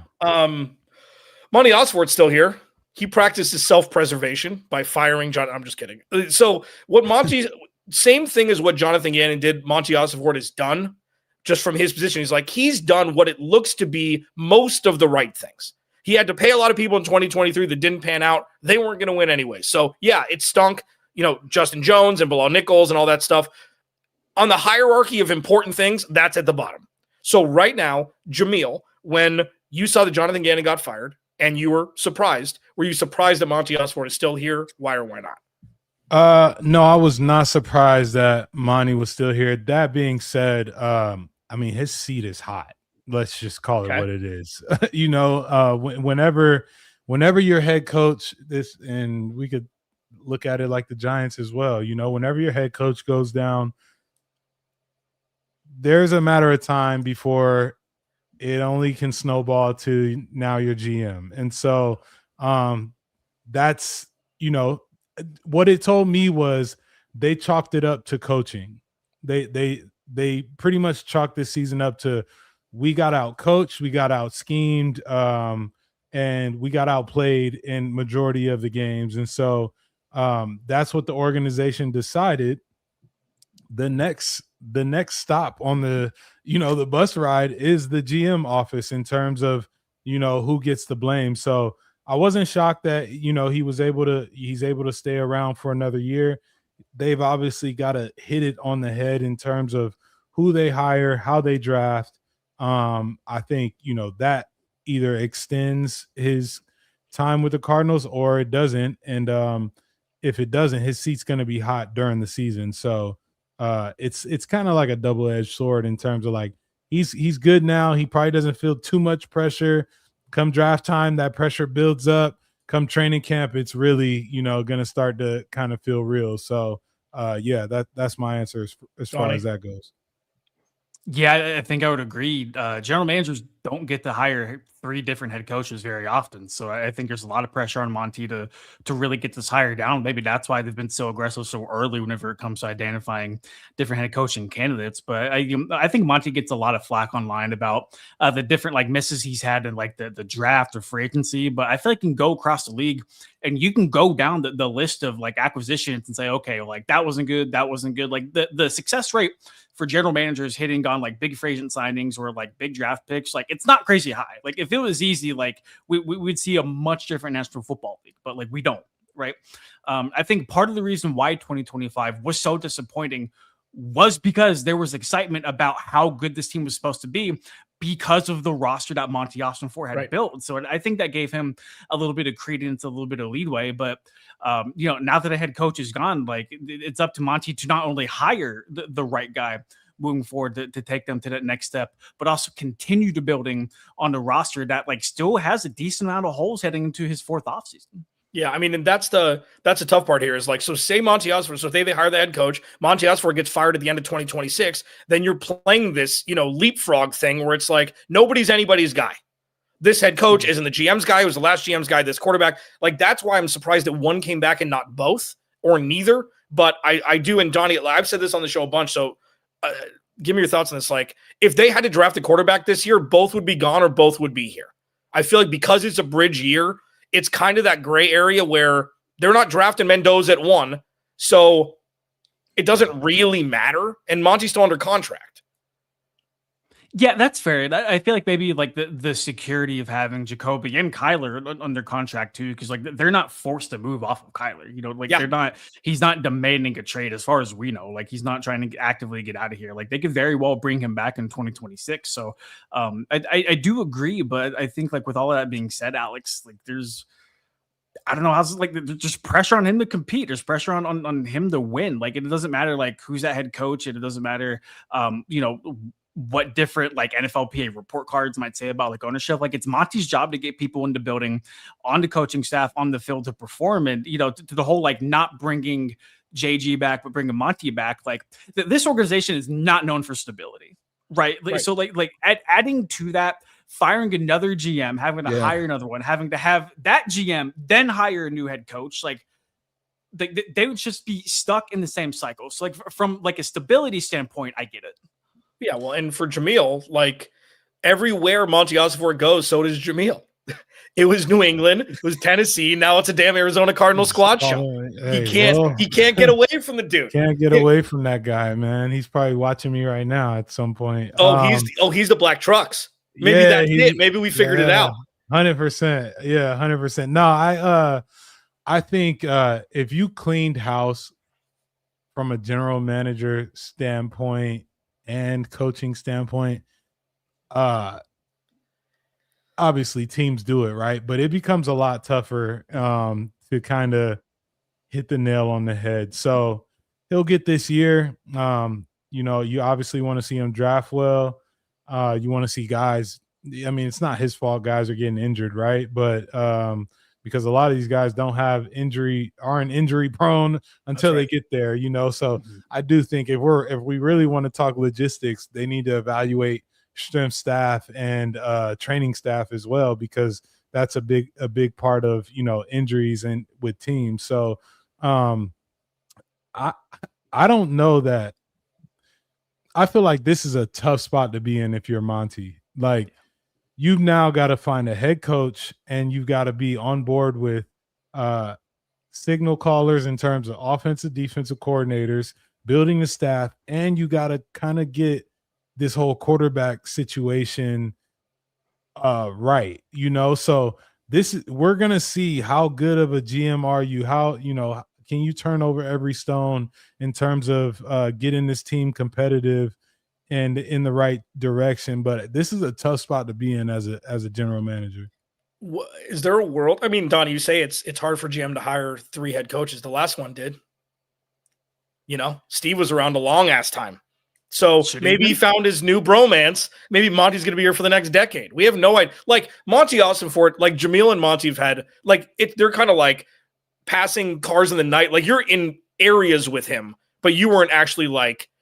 Monty Osborne's still here. He practices self-preservation by firing John. I'm just kidding. So what Monty... Same thing as what Jonathan Gannon did, Monty Osborne has done, just from his position. He's done what it looks to be most of the right things. He had to pay a lot of people in 2023 that didn't pan out. They weren't going to win anyway. So, yeah, it stunk. Justin Jones and Bilal Nichols and all that stuff. On the hierarchy of important things, that's at the bottom. So right now, Jamil, when you saw that Jonathan Gannon got fired and you were surprised you surprised that Monty Osborne is still here? Why or why not? No, I was not surprised that Monty was still here. That being said, his seat is hot. Let's just call it what it is. Whenever your head coach, and we could look at it like the Giants as well. Whenever your head coach goes down, there's a matter of time before it only can snowball to now your GM. And so that's, what it told me was they chalked it up to coaching. They pretty much chalked this season up to, we got out coached, we got out schemed, and we got outplayed in majority of the games. And so that's what the organization decided. The next stop on the the bus ride is the GM office in terms of who gets the blame. So I wasn't shocked that he's able to stay around for another year. They've obviously got to hit it on the head in terms of who they hire, how they draft. I think that either extends his time with the Cardinals or it doesn't. And if it doesn't, his seat's going to be hot during the season. So it's kind of like a double-edged sword in terms of like he's good now. He probably doesn't feel too much pressure. Come draft time, that pressure builds up. Come training camp, it's really going to start to kind of feel real. So that's my answer as far as that goes. Yeah, I think I would agree. General managers don't get to hire 3 different head coaches very often. So I think there's a lot of pressure on Monty to really get this hire down. Maybe that's why they've been so aggressive so early whenever it comes to identifying different head coaching candidates. But I think Monty gets a lot of flack online about the different like misses he's had in like the draft or free agency. But I feel like you can go across the league and you can go down the list of like acquisitions and say, okay, like that wasn't good. Like the success rate for general managers hitting on like big free agent signings or like big draft picks, like it's not crazy high. Like if it was easy, like we'd see a much different National Football League, but like we don't, right? I think part of the reason why 2025 was so disappointing was because there was excitement about how good this team was supposed to be because of the roster that Monty Ossenfort had built. So I think that gave him a little bit of credence, a little bit of leadway. But, now that a head coach is gone, like it's up to Monty to not only hire the right guy moving forward to take them to that next step, but also continue to building on the roster that like still has a decent amount of holes heading into his 4th offseason. Yeah, I mean, and that's the tough part here is like, so say Monty Ossenfort, so if they hire the head coach, Monty Ossenfort gets fired at the end of 2026, then you're playing this, leapfrog thing where it's like, nobody's anybody's guy. This head coach isn't the GM's guy, it was the last GM's guy, this quarterback. Like, that's why I'm surprised that one came back and not both or neither. But I do, and Donnie, I've said this on the show a bunch, so give me your thoughts on this. Like, if they had to draft a quarterback this year, both would be gone or both would be here. I feel like because it's a bridge year, it's kind of that gray area where they're not drafting Mendoza at 1, so it doesn't really matter. And Monty's still under contract. Yeah, that's fair. I feel like maybe like the security of having Jacoby and Kyler under contract too, because like they're not forced to move off of Kyler. They're not. He's not demanding a trade as far as we know. Like he's not trying to actively get out of here. Like they could very well bring him back in 2026. So I do agree, but I think like with all of that being said, Alex, like there's. I don't know how's like there's just pressure on him to compete. There's pressure on him to win. Like it doesn't matter like who's that head coach, and it doesn't matter what different like NFLPA report cards might say about like ownership. Like it's Monty's job to get people into building, on the coaching staff, on the field to perform. And to the whole like not bringing JG back but bringing Monty back, like this organization is not known for stability, right? So like adding to that, firing another GM, having to hire another one, having to have that GM then hire a new head coach, like they would just be stuck in the same cycle. So like from like a stability standpoint, I get it. Yeah, well, and for Jamil, like everywhere Monty Ossenfort goes, so does Jamil. It was New England, it was Tennessee, now it's a damn Arizona Cardinals squad show. He can't get away from the dude. Can't get away from that guy, man. He's probably watching me right now at some point. He's the black trucks. Maybe that's it. Maybe we figured it out. 100%. Yeah, 100%. No, I think if you cleaned house from a general manager standpoint and coaching standpoint, obviously teams do it, right? But it becomes a lot tougher to kind of hit the nail on the head. So he'll get this year. You obviously want to see him draft well. You want to see guys. I mean, it's not his fault guys are getting injured, right? But because a lot of these guys aren't injury prone until they get there, So I do think if we really want to talk logistics, they need to evaluate strength staff and training staff as well, because that's a big part of injuries and with teams. So I don't know that. I feel like this is a tough spot to be in if you're Monty. Like, you've now got to find a head coach, and you've got to be on board with signal callers in terms of offensive, defensive coordinators, building the staff, and you got to kind of get this whole quarterback situation right. So we're going to see how good of a GM are you, how, can you turn over every stone in terms of getting this team competitive and in the right direction? But this is a tough spot to be in as a general manager. Is there a world? I mean, Donnie, you say it's hard for GM to hire 3 head coaches. The last one did. Steve was around a long ass time. So maybe he found his new bromance. Maybe Monty's going to be here for the next decade. We have no idea. Like Monty Ossenfort, like Jamil and Monty have had, like, they're kind of like passing cars in the night. Like, you're in areas with him, but you weren't actually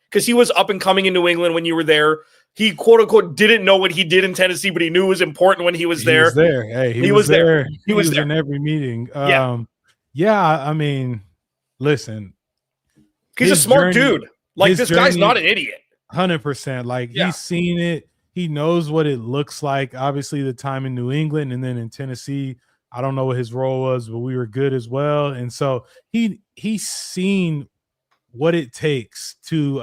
because he was up and coming in New England when you were there. He quote unquote didn't know what he did in Tennessee, but he knew it was important when he was there. Hey, he was there. He was there in every meeting. I mean, listen, he's a smart dude. Like, this guy's not an idiot. 100%. Like, he's seen it. He knows what it looks like. Obviously, the time in New England and then in Tennessee, I don't know what his role was, but we were good as well. And so he's seen what it takes to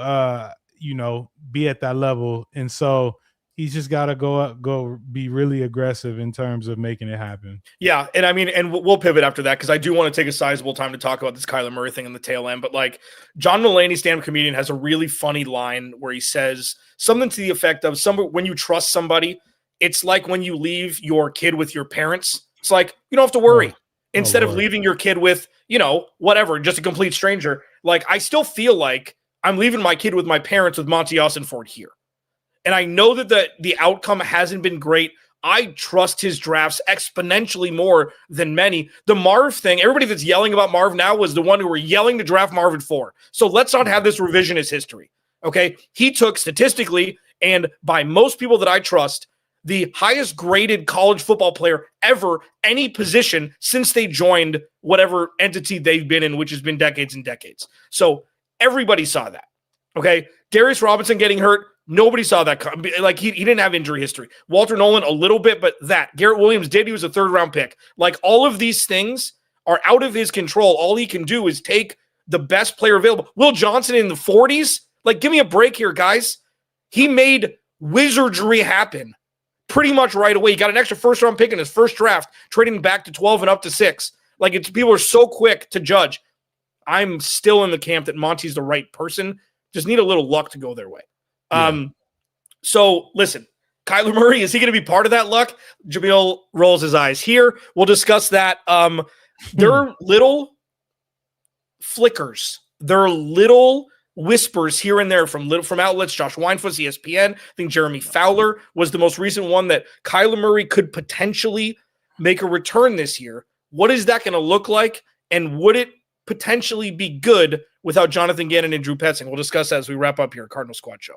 be at that level. And so he's just got to go be really aggressive in terms of making it happen. Yeah. And I mean, and we'll pivot after that, because I do want to take a sizable time to talk about this Kyler Murray thing in the tail end. But like, John Mulaney, stand-up comedian, has a really funny line where he says something to the effect of, when you trust somebody, it's like when you leave your kid with your parents. It's like, you don't have to worry. Instead of leaving your kid with, whatever, just a complete stranger. Like, I still feel like I'm leaving my kid with my parents with Monty Ossenfort here. And I know that the outcome hasn't been great. I trust his drafts exponentially more than many. The Marv thing, everybody that's yelling about Marv now was the one who were yelling to draft Marv at 4. So let's not have this revisionist history, okay? He took, statistically, and by most people that I trust, the highest graded college football player ever, any position, since they joined whatever entity they've been in, which has been decades and decades. So everybody saw that, okay? Darius Robinson getting hurt, nobody saw that. Like, he didn't have injury history. Walter Nolan, a little bit, but that. Garrett Williams did. He was a 3rd-round pick. Like, all of these things are out of his control. All he can do is take the best player available. Will Johnson in the 40s? Like, give me a break here, guys. He made wizardry happen pretty much right away. He got an extra 1st-round pick in his first draft, trading back to 12 and up to 6. Like, people are so quick to judge. I'm still in the camp that Monty's the right person. Just need a little luck to go their way. Yeah. So listen, Kyler Murray, is he going to be part of that luck? Jamil rolls his eyes here. We'll discuss that. There are little flickers. There are little whispers here and there from outlets. Josh Weinfuss, ESPN. I think Jeremy Fowler was the most recent one that Kyler Murray could potentially make a return this year. What is that going to look like? And would it potentially be good without Jonathan Gannon and Drew Petzing? We'll discuss that as we wrap up here at Cardinal Squad Show.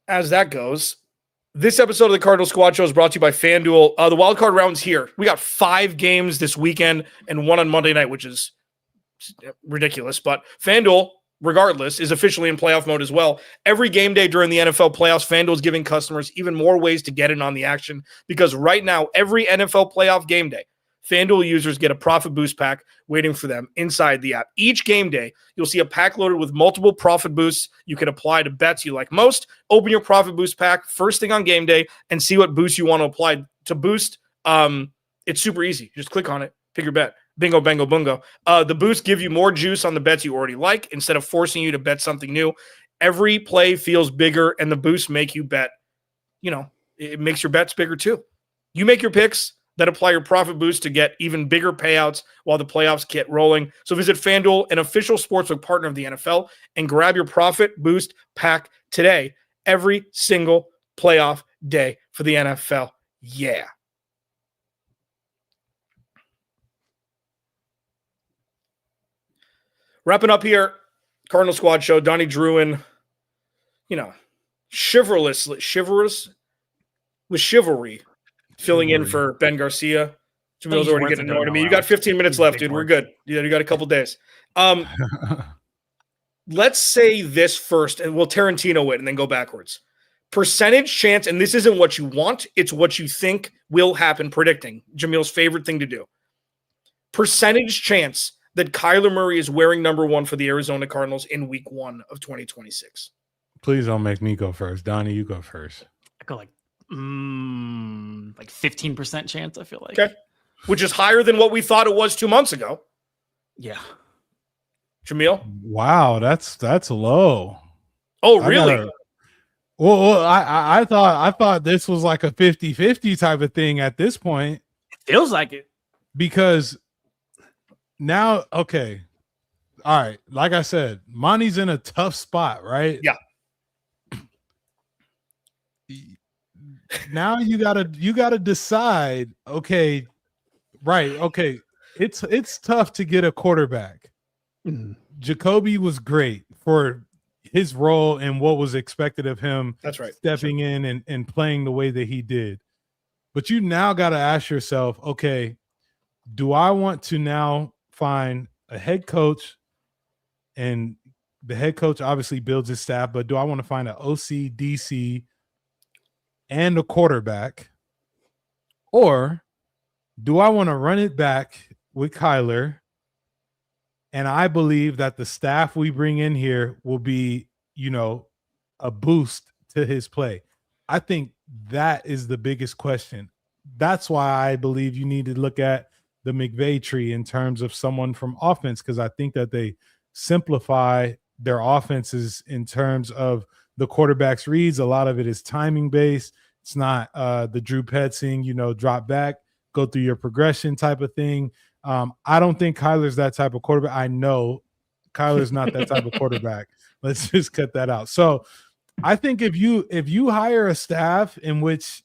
As that goes, this episode of the Cardinal Squad Show is brought to you by FanDuel. The wild card round's here. We got 5 games this weekend and 1 on Monday night, which is ridiculous. But FanDuel, regardless, is officially in playoff mode as well. Every game day during the NFL playoffs, FanDuel is giving customers even more ways to get in on the action, because right now, every NFL playoff game day, FanDuel users get a profit boost pack waiting for them inside the app. Each game day, you'll see a pack loaded with multiple profit boosts you can apply to bets you like most. Open your profit boost pack first thing on game day and see what boost you want to apply to boost. It's super easy. Just click on it, pick your bet. Bingo, bango, bungo. The boosts give you more juice on the bets you already like instead of forcing you to bet something new. Every play feels bigger, and the boosts make you bet. It makes your bets bigger too. You make your picks, that apply your profit boost to get even bigger payouts while the playoffs get rolling. So visit FanDuel, an official sportsbook partner of the NFL, and grab your profit boost pack today. Every single playoff day for the NFL. Yeah. Wrapping up here, Cardinal Squad Show. Donnie Druin, chivalrous with chivalry, filling in for Ben Garcia. Jamil's already getting annoyed at me. You got 15 minutes left, dude. We're good. You got a couple days. Let's say this first, and we'll Tarantino it and then go backwards. Percentage chance, and this isn't what you want, it's what you think will happen, predicting. Jamil's favorite thing to do. Percentage chance that Kyler Murray is wearing number 1 for the Arizona Cardinals in week 1 of 2026. Please don't make me go first. Donnie, you go first. I go like 15% chance, I feel like. Okay. Which is higher than what we thought it was 2 months ago. Yeah. Jamil? Wow, that's low. Oh, really? I thought this was like a 50-50 type of thing at this point. It feels like it. Because now, okay. All right. Like I said, Monty's in a tough spot, right? Yeah. Now you gotta decide, okay, right. Okay. It's tough to get a quarterback. Jacoby was great for his role and what was expected of him. That's right. Stepping in and playing the way that he did. But you now got to ask yourself, okay, do I want to now find a head coach, and the head coach obviously builds his staff, but do I want to find an OC, DC, and a quarterback? Or do I want to run it back with Kyler? And I believe that the staff we bring in here will be, a boost to his play. I think that is the biggest question. That's why I believe you need to look at the McVay tree in terms of someone from offense, because I think that they simplify their offenses in terms of the quarterback's reads. A lot of it is timing based. It's not the Drew Petzing, drop back, go through your progression type of thing. I don't think Kyler's that type of quarterback. I know Kyler's not that type of quarterback. Let's just cut that out. So I think if you hire a staff in which,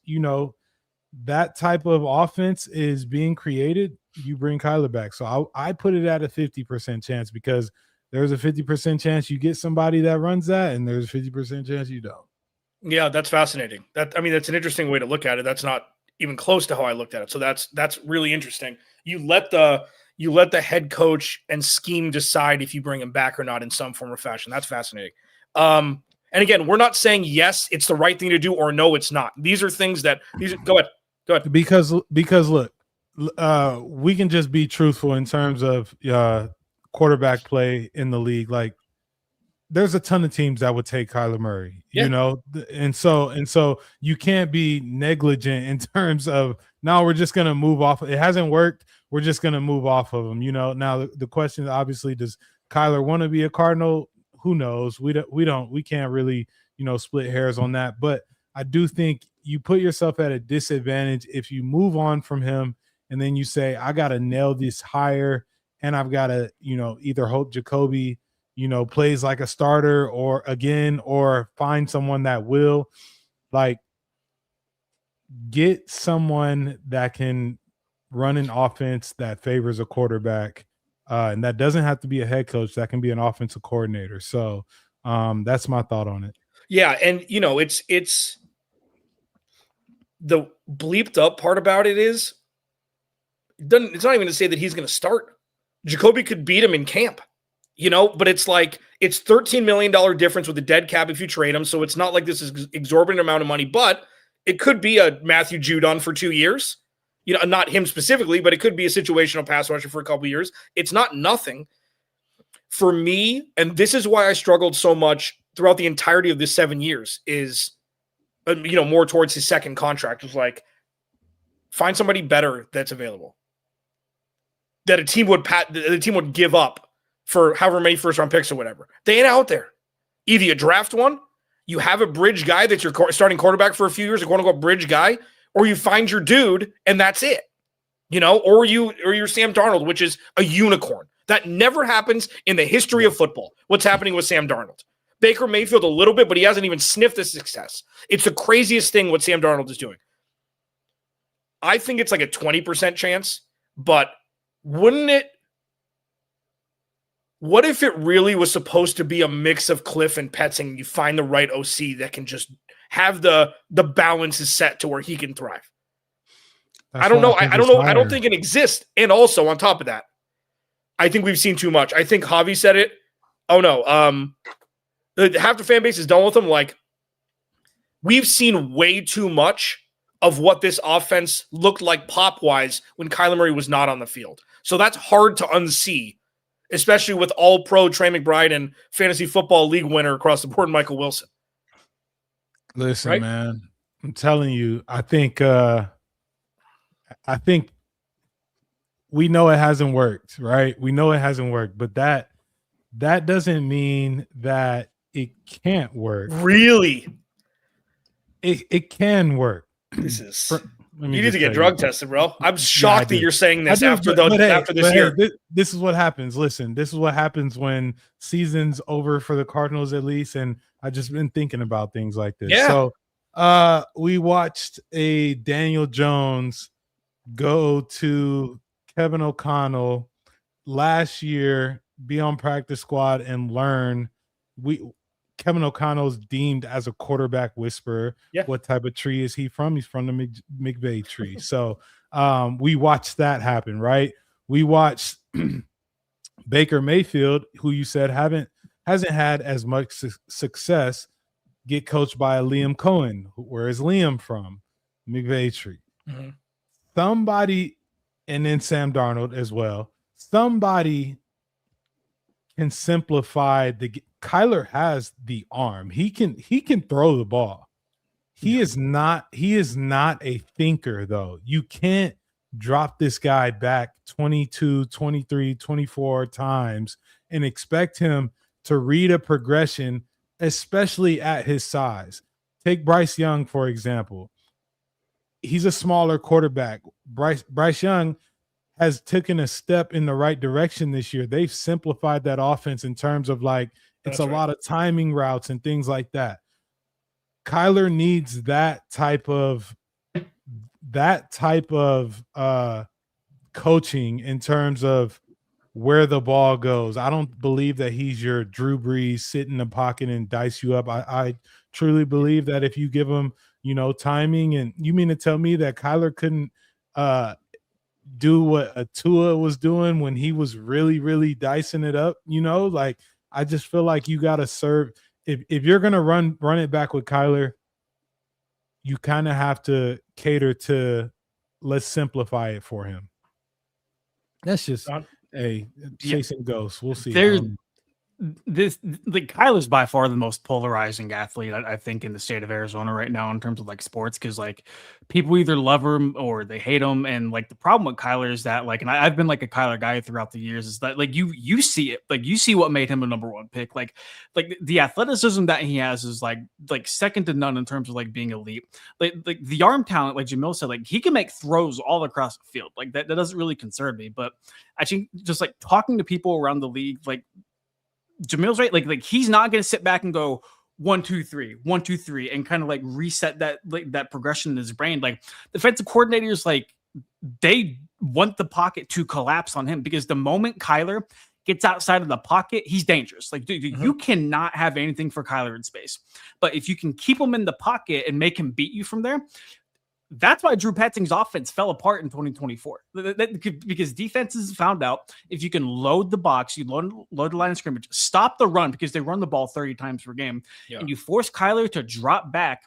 that type of offense is being created, you bring Kyler back. So I put it at a 50% chance, because there's a 50% chance you get somebody that runs that, and there's a 50% chance you don't. Yeah, that's fascinating. That's an interesting way to look at it. That's not even close to how I looked at it. So that's really interesting. You let the head coach and scheme decide if you bring him back or not in some form or fashion. That's fascinating. And again, we're not saying yes, it's the right thing to do, or no, it's not. These are things that go ahead. Because look, we can just be truthful in terms of quarterback play in the league. Like, there's a ton of teams that would take Kyler Murray, and so you can't be negligent in terms of, no, we're just going to move off. It hasn't worked. We're just going to move off of him. Now the question is, obviously, does Kyler want to be a Cardinal? Who knows? We can't really, split hairs on that. But I do think you put yourself at a disadvantage if you move on from him and then you say, I got to nail this hire, and I've got to, either hope Jacoby, plays like a starter or find someone that will, like, get someone that can run an offense that favors a quarterback. And that doesn't have to be a head coach. That can be an offensive coordinator. So that's my thought on it. Yeah. And it's the bleeped up part about it is it's not even to say that he's going to start. Jacoby could beat him in camp. But it's like, it's $13 million difference with the dead cap if you trade him. So it's not like this is exorbitant amount of money, but it could be a Matthew Judon for 2 years, not him specifically, but it could be a situational pass rusher for a couple of years. It's not nothing for me. And this is why I struggled so much throughout the entirety of this 7 years is, more towards his second contract. It was like, find somebody better that's available, that the team would give up for however many first-round picks or whatever. They ain't out there. Either you draft one, you have a bridge guy that's your starting quarterback for a few years, a quote-unquote bridge guy, or you find your dude, and that's it. Or you're Sam Darnold, which is a unicorn. That never happens in the history of football, what's happening with Sam Darnold. Baker Mayfield a little bit, but he hasn't even sniffed the success. It's the craziest thing what Sam Darnold is doing. I think it's like a 20% chance, but wouldn't it? What if it really was supposed to be a mix of Cliff and Petzing and you find the right OC that can just have the balance is set to where he can thrive? I don't know. I don't know. I don't think it exists. And also on top of that, I think we've seen too much. I think Javi said it. Oh no. Half the fan base is done with him. Like, we've seen way too much of what this offense looked like pop-wise when Kyler Murray was not on the field. So that's hard to unsee, especially with all-pro Trey McBride and fantasy football league winner across the board, Michael Wilson. Listen, right? Man, I'm telling you, I think we know it hasn't worked, right? We know it hasn't worked, but that doesn't mean that it can't work. Really? It can work. This is you need to get drug tested, bro. I'm shocked that you're saying this after this year. This is what happens. Listen, this is what happens when season's over for the Cardinals, at least. And I just been thinking about things like this. Yeah. So we watched a Daniel Jones go to Kevin O'Connell last year, be on practice squad and learn. Kevin O'Connell's deemed as a quarterback whisperer. Yeah. What type of tree is he from? He's from the McVay tree. So we watched that happen, right? We watched Baker Mayfield, who you said hasn't had as much success, get coached by a Liam Cohen. Where is Liam from? McVay tree. Mm-hmm. Somebody, and then Sam Darnold as well. Somebody can simplify Kyler has the arm. He can throw the ball. He is not a thinker, though. You can't drop this guy back 22, 23, 24 times and expect him to read a progression, especially at his size. Take Bryce Young, for example. He's a smaller quarterback. Bryce Young has taken a step in the right direction this year. They've simplified that offense in terms of like, it's a lot of timing routes and things like that. Kyler needs that type of coaching in terms of where the ball goes. I don't believe that he's your Drew Brees, sit in the pocket and dice you up. I truly believe that if you give him, timing, and you mean to tell me that Kyler couldn't do what a Tua was doing when he was really, really dicing it up? Like, I just feel like you got to serve. If you're going to run it back with Kyler, you kind of have to cater to, let's simplify it for him. That's just chasing ghosts. We'll see. Kyler's by far the most polarizing athlete I think in the state of Arizona right now in terms of like sports, because like people either love him or they hate him. And like the problem with Kyler is that like, and I've been like a Kyler guy throughout the years, is that like you see it, like you see what made him a number one pick. Like the athleticism that he has is like second to none in terms of like being elite. Like the arm talent, like Jamil said, like he can make throws all across the field. Like that doesn't really concern me. But I think just like talking to people around the league, like Jamil's right. Like he's not going to sit back and go 1, 2, 3, 1, 2, 3, and kind of like reset that progression in his brain. Like defensive coordinators, like they want the pocket to collapse on him, because the moment Kyler gets outside of the pocket, he's dangerous. Like, dude, you cannot have anything for Kyler in space. But if you can keep him in the pocket and make him beat you from there, that's why Drew Petzing's offense fell apart in 2024, because defenses found out if you can load the box, you load the line of scrimmage, stop the run, because they run the ball 30 times per game, and you force Kyler to drop back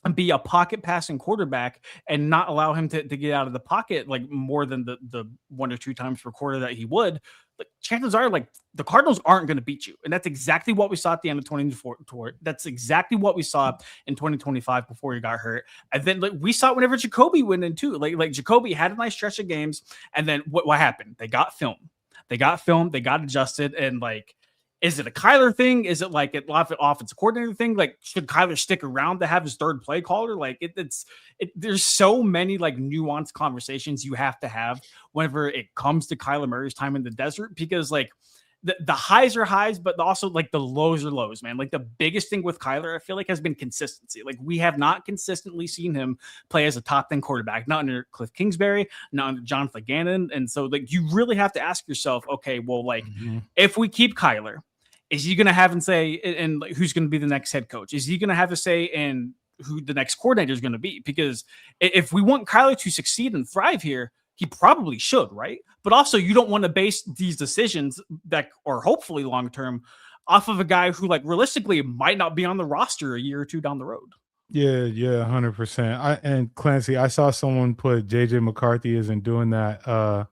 and be a pocket passing quarterback and not allow him to get out of the pocket like more than the 1 or 2 times per quarter that he would. But chances are, like, the Cardinals aren't going to beat you. And that's exactly what we saw at the end of 2024. That's exactly what we saw in 2025 before he got hurt. And then like we saw it whenever Jacoby went in too. Like Jacoby had a nice stretch of games. And then what happened? They got film. They got adjusted. And like, is it a Kyler thing? Is it like an offensive coordinator thing? Like, should Kyler stick around to have his third play caller? Like, there's so many like nuanced conversations you have to have whenever it comes to Kyler Murray's time in the desert, because like the highs are highs, but also like the lows are lows, man. Like the biggest thing with Kyler, I feel like, has been consistency. Like we have not consistently seen him play as a top 10 quarterback, not under Cliff Kingsbury, not under Jonathan Gannon. And so like you really have to ask yourself, okay, well, like if we keep Kyler, is he going to have and say, and like, who's going to be the next head coach? Is he going to have a say in who the next coordinator is going to be? Because if we want Kyler to succeed and thrive here, he probably should, right? But also, you don't want to base these decisions that are hopefully long-term off of a guy who, like, realistically might not be on the roster a year or two down the road. Yeah, 100%. And Clancy, I saw someone put JJ McCarthy isn't doing that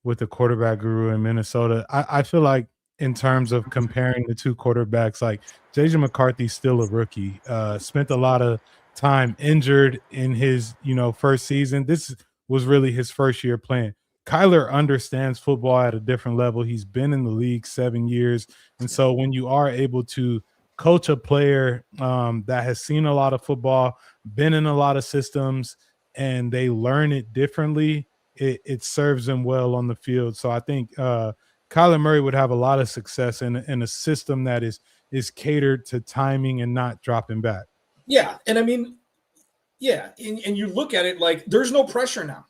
with the quarterback guru in Minnesota. I feel like in terms of comparing the two quarterbacks, like JJ McCarthy's still a rookie, spent a lot of time injured in his, first season. This was really his first year playing. Kyler understands football at a different level. He's been in the league 7 years. And so when you are able to coach a player that has seen a lot of football, been in a lot of systems, and they learn it differently, it serves them well on the field. So I think Kyler Murray would have a lot of success in a system that is catered to timing and not dropping back. Yeah. And I mean, yeah. And you look at it like there's no pressure now.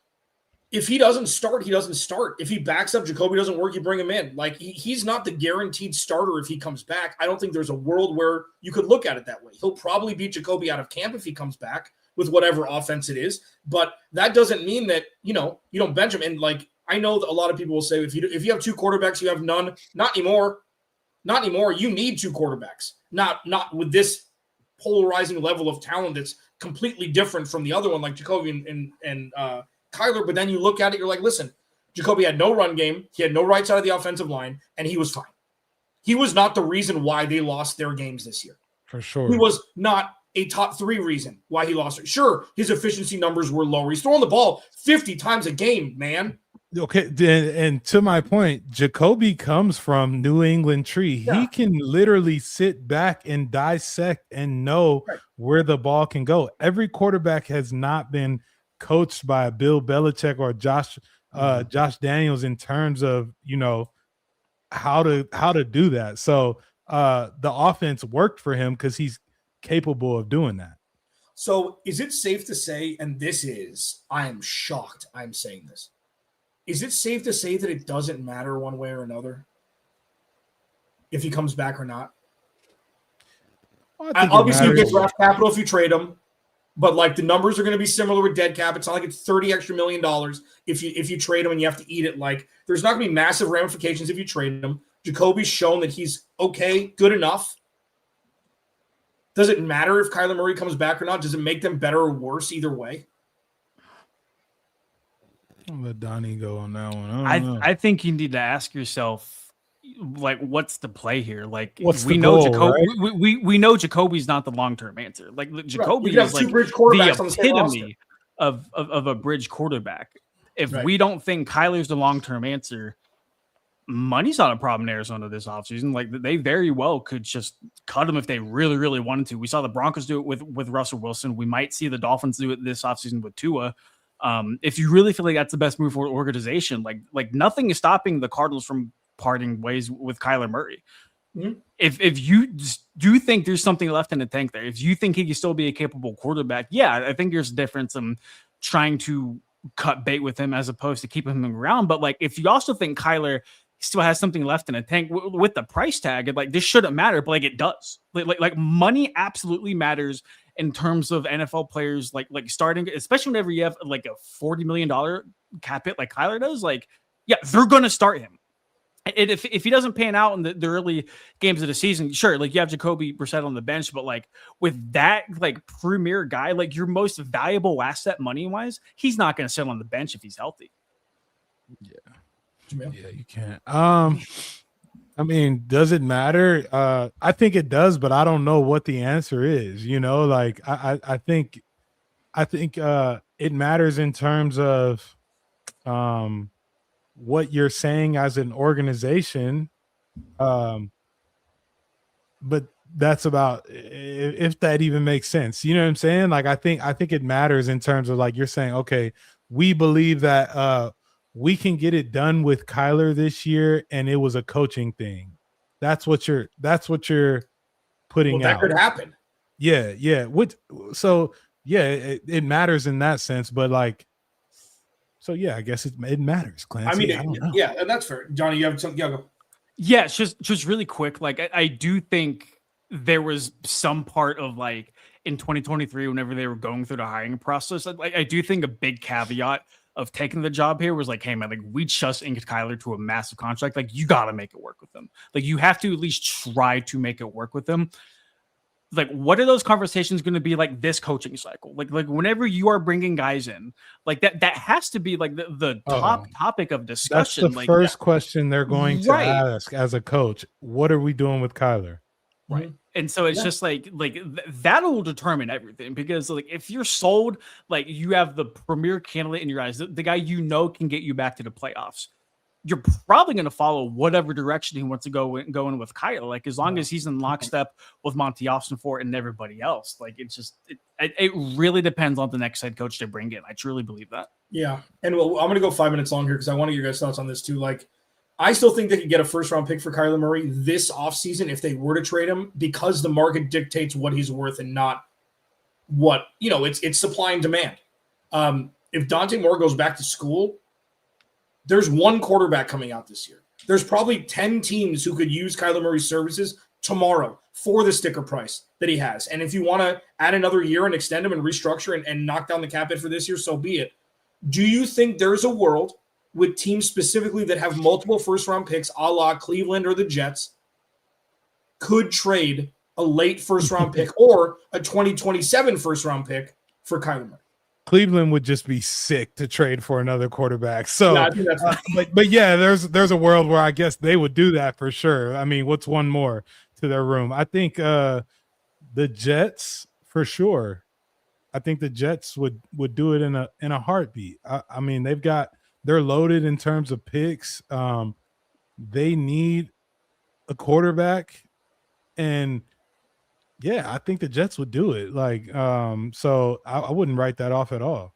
If he doesn't start, he doesn't start. If he backs up, Jacoby doesn't work, you bring him in. Like he's not the guaranteed starter if he comes back. I don't think there's a world where you could look at it that way. He'll probably beat Jacoby out of camp if he comes back with whatever offense it is. But that doesn't mean that, you don't bench him. And like, I know that a lot of people will say, if you have two quarterbacks, you have none. Not anymore. Not anymore. You need two quarterbacks. Not with this polarizing level of talent that's completely different from the other one, like Jacoby and Kyler. But then you look at it, you're like, listen, Jacoby had no run game. He had no right side of the offensive line, and he was fine. He was not the reason why they lost their games this year. For sure. He was not a top 3 reason why he lost it. Sure, his efficiency numbers were lower. He's throwing the ball 50 times a game, man. Okay, and to my point, Jacoby comes from New England tree. Yeah. He can literally sit back and dissect and know where the ball can go. Every quarterback has not been coached by Bill Belichick or Josh Daniels in terms of, how to do that. So the offense worked for him because he's capable of doing that. So is it safe to say, and I am shocked I'm saying this, is it safe to say that it doesn't matter one way or another if he comes back or not? Well, obviously, you get draft capital if you trade him, but like the numbers are going to be similar with dead cap. It's not like it's $30 extra million if you trade him and you have to eat it. Like there's not going to be massive ramifications if you trade him. Jacoby's shown that he's okay, good enough. Does it matter if Kyler Murray comes back or not? Does it make them better or worse either way? I'll let Donnie go on that one. I think you need to ask yourself, like, what's the play here? Like, we know Jacoby. Right? We know Jacoby's not the long-term answer. Like, Jacoby is like the epitome of a bridge quarterback. If we don't think Kyler's the long-term answer, money's not a problem in Arizona this offseason. Like, they very well could just cut him if they really, really wanted to. We saw the Broncos do it with Russell Wilson. We might see the Dolphins do it this offseason with Tua. If you really feel like that's the best move for the organization, like nothing is stopping the Cardinals from parting ways with Kyler Murray. Mm-hmm. If you do think there's something left in the tank there, if you think he can still be a capable quarterback, yeah, I think there's a difference in trying to cut bait with him as opposed to keeping him around. But like, if you also think Kyler still has something left in the tank with the price tag, like this shouldn't matter, but like it does. Like money absolutely matters in terms of NFL players, like starting, especially whenever you have like a $40 million cap hit like Kyler does, like, yeah, they're going to start him. And if he doesn't pan out in the early games of the season, sure, like you have Jacoby Brissett on the bench, but like with that like premier guy, like your most valuable asset money-wise, he's not going to sit on the bench if he's healthy. Yeah. Yeah, you can't. I mean, does it matter? I think it does, but I don't know what the answer is. Like I think it matters in terms of what you're saying as an organization. But that's about if that even makes sense. You know what I'm saying? Like I think it matters in terms of like you're saying, okay, we believe that we can get it done with Kyler this year, and it was a coaching thing. That's what you're putting that out. could happen. Yeah. It matters in that sense, but like, so yeah, I guess it matters, Clancy. I mean, I don't know. Yeah, and that's fair. Johnny, you have something? Yeah, go. Yeah, it's just really quick. Like I do think there was some part of like in 2023, whenever they were going through the hiring process, I do think a big caveat of taking the job here was like, hey man, like we just inked Kyler to a massive contract. Like you got to make it work with him. Like you have to at least try to make it work with him. Like, what are those conversations going to be like this coaching cycle? Like whenever you are bringing guys in, like that has to be like the top topic of discussion. That's the first question they're going to ask as a coach. What are we doing with Kyler? Right. And so it's just like that'll determine everything, because like if you're sold, like you have the premier candidate in your eyes, the guy you know can get you back to the playoffs, you're probably going to follow whatever direction he wants to go in with Kyle. Like as long as he's in lockstep with Monty Austinfort and everybody else, like it's just it really depends on the next head coach they bring in. I truly believe that. Yeah, and I'm going to go 5 minutes long here because I want to get your guys' thoughts on this too. Like, I still think they could get a first-round pick for Kyler Murray this offseason if they were to trade him, because the market dictates what he's worth and not what, it's supply and demand. If Dante Moore goes back to school, there's one quarterback coming out this year. There's probably 10 teams who could use Kyler Murray's services tomorrow for the sticker price that he has. And if you want to add another year and extend him and restructure and knock down the cap hit for this year, so be it. Do you think there's a world with teams specifically that have multiple first-round picks, a la Cleveland or the Jets, could trade a late first-round pick or a 2027 first-round pick for Kyler Murray? Cleveland would just be sick to trade for another quarterback. So, I think that's but yeah, there's a world where I guess they would do that for sure. I mean, what's one more to their room? I think the Jets for sure. I think the Jets would do it in a heartbeat. I mean, they're loaded in terms of picks. They need a quarterback, and yeah, I think the Jets would do it. Like, so I wouldn't write that off at all.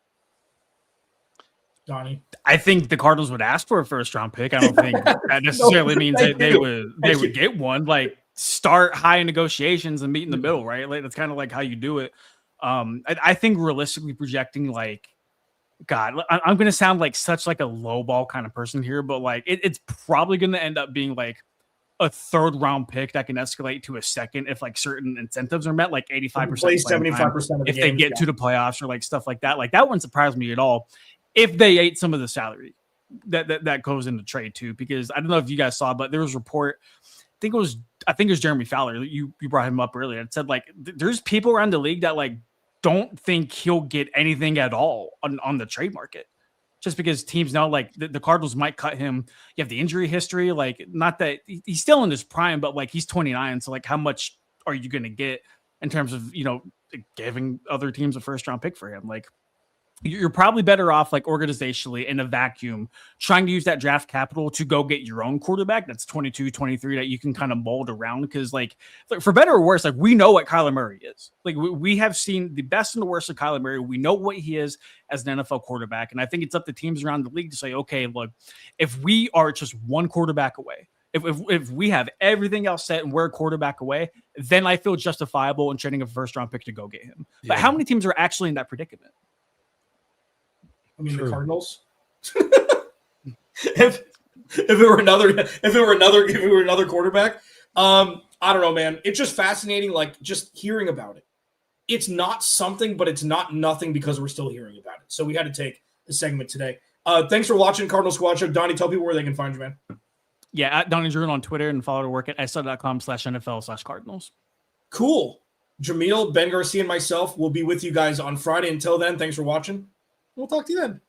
Donnie, I think the Cardinals would ask for a first-round pick. I don't think that necessarily means that they would get one. Like, start high in negotiations and meet in the middle, right? Like that's kind of like how you do it. I think realistically projecting, like, God, I'm going to sound like such like a low ball kind of person here, but like it's probably going to end up being like a third-round pick that can escalate to a second if like certain incentives are met, like 85%, 75% if they get to the playoffs or like stuff like that. Like that wouldn't surprise me at all if they ate some of the salary that goes into trade too. Because I don't know if you guys saw, but there was a report. I think it was Jeremy Fowler. You brought him up earlier. It said like there's people around the league that like don't think he'll get anything at all on the trade market, just because teams know like the Cardinals might cut him. You have the injury history, like not that he's still in his prime, but like he's 29. So like how much are you going to get in terms of, giving other teams a first round pick for him? Like you're probably better off like organizationally in a vacuum trying to use that draft capital to go get your own quarterback that's 22, 23 that you can kind of mold around. Because like for better or worse, like we know what Kyler Murray is. Like we have seen the best and the worst of Kyler Murray. We know what he is as an NFL quarterback. And I think it's up to teams around the league to say, okay, look, if we are just one quarterback away, if we have everything else set and we're a quarterback away, then I feel justifiable in trading a first round pick to go get him. Yeah. But how many teams are actually in that predicament? I mean, the Cardinals. if it were another quarterback, I don't know, man. It's just fascinating, like just hearing about it. It's not something, but it's not nothing because we're still hearing about it. So we had to take a segment today. Thanks for watching Cardinals Squad Show. Donnie, tell people where they can find you, man. Yeah, at Donnie Drew on Twitter, and follow to work at SL.com/NFL/Cardinals. Cool. Jameel, Ben Garcia, and myself will be with you guys on Friday. Until then, thanks for watching. We'll talk to you then.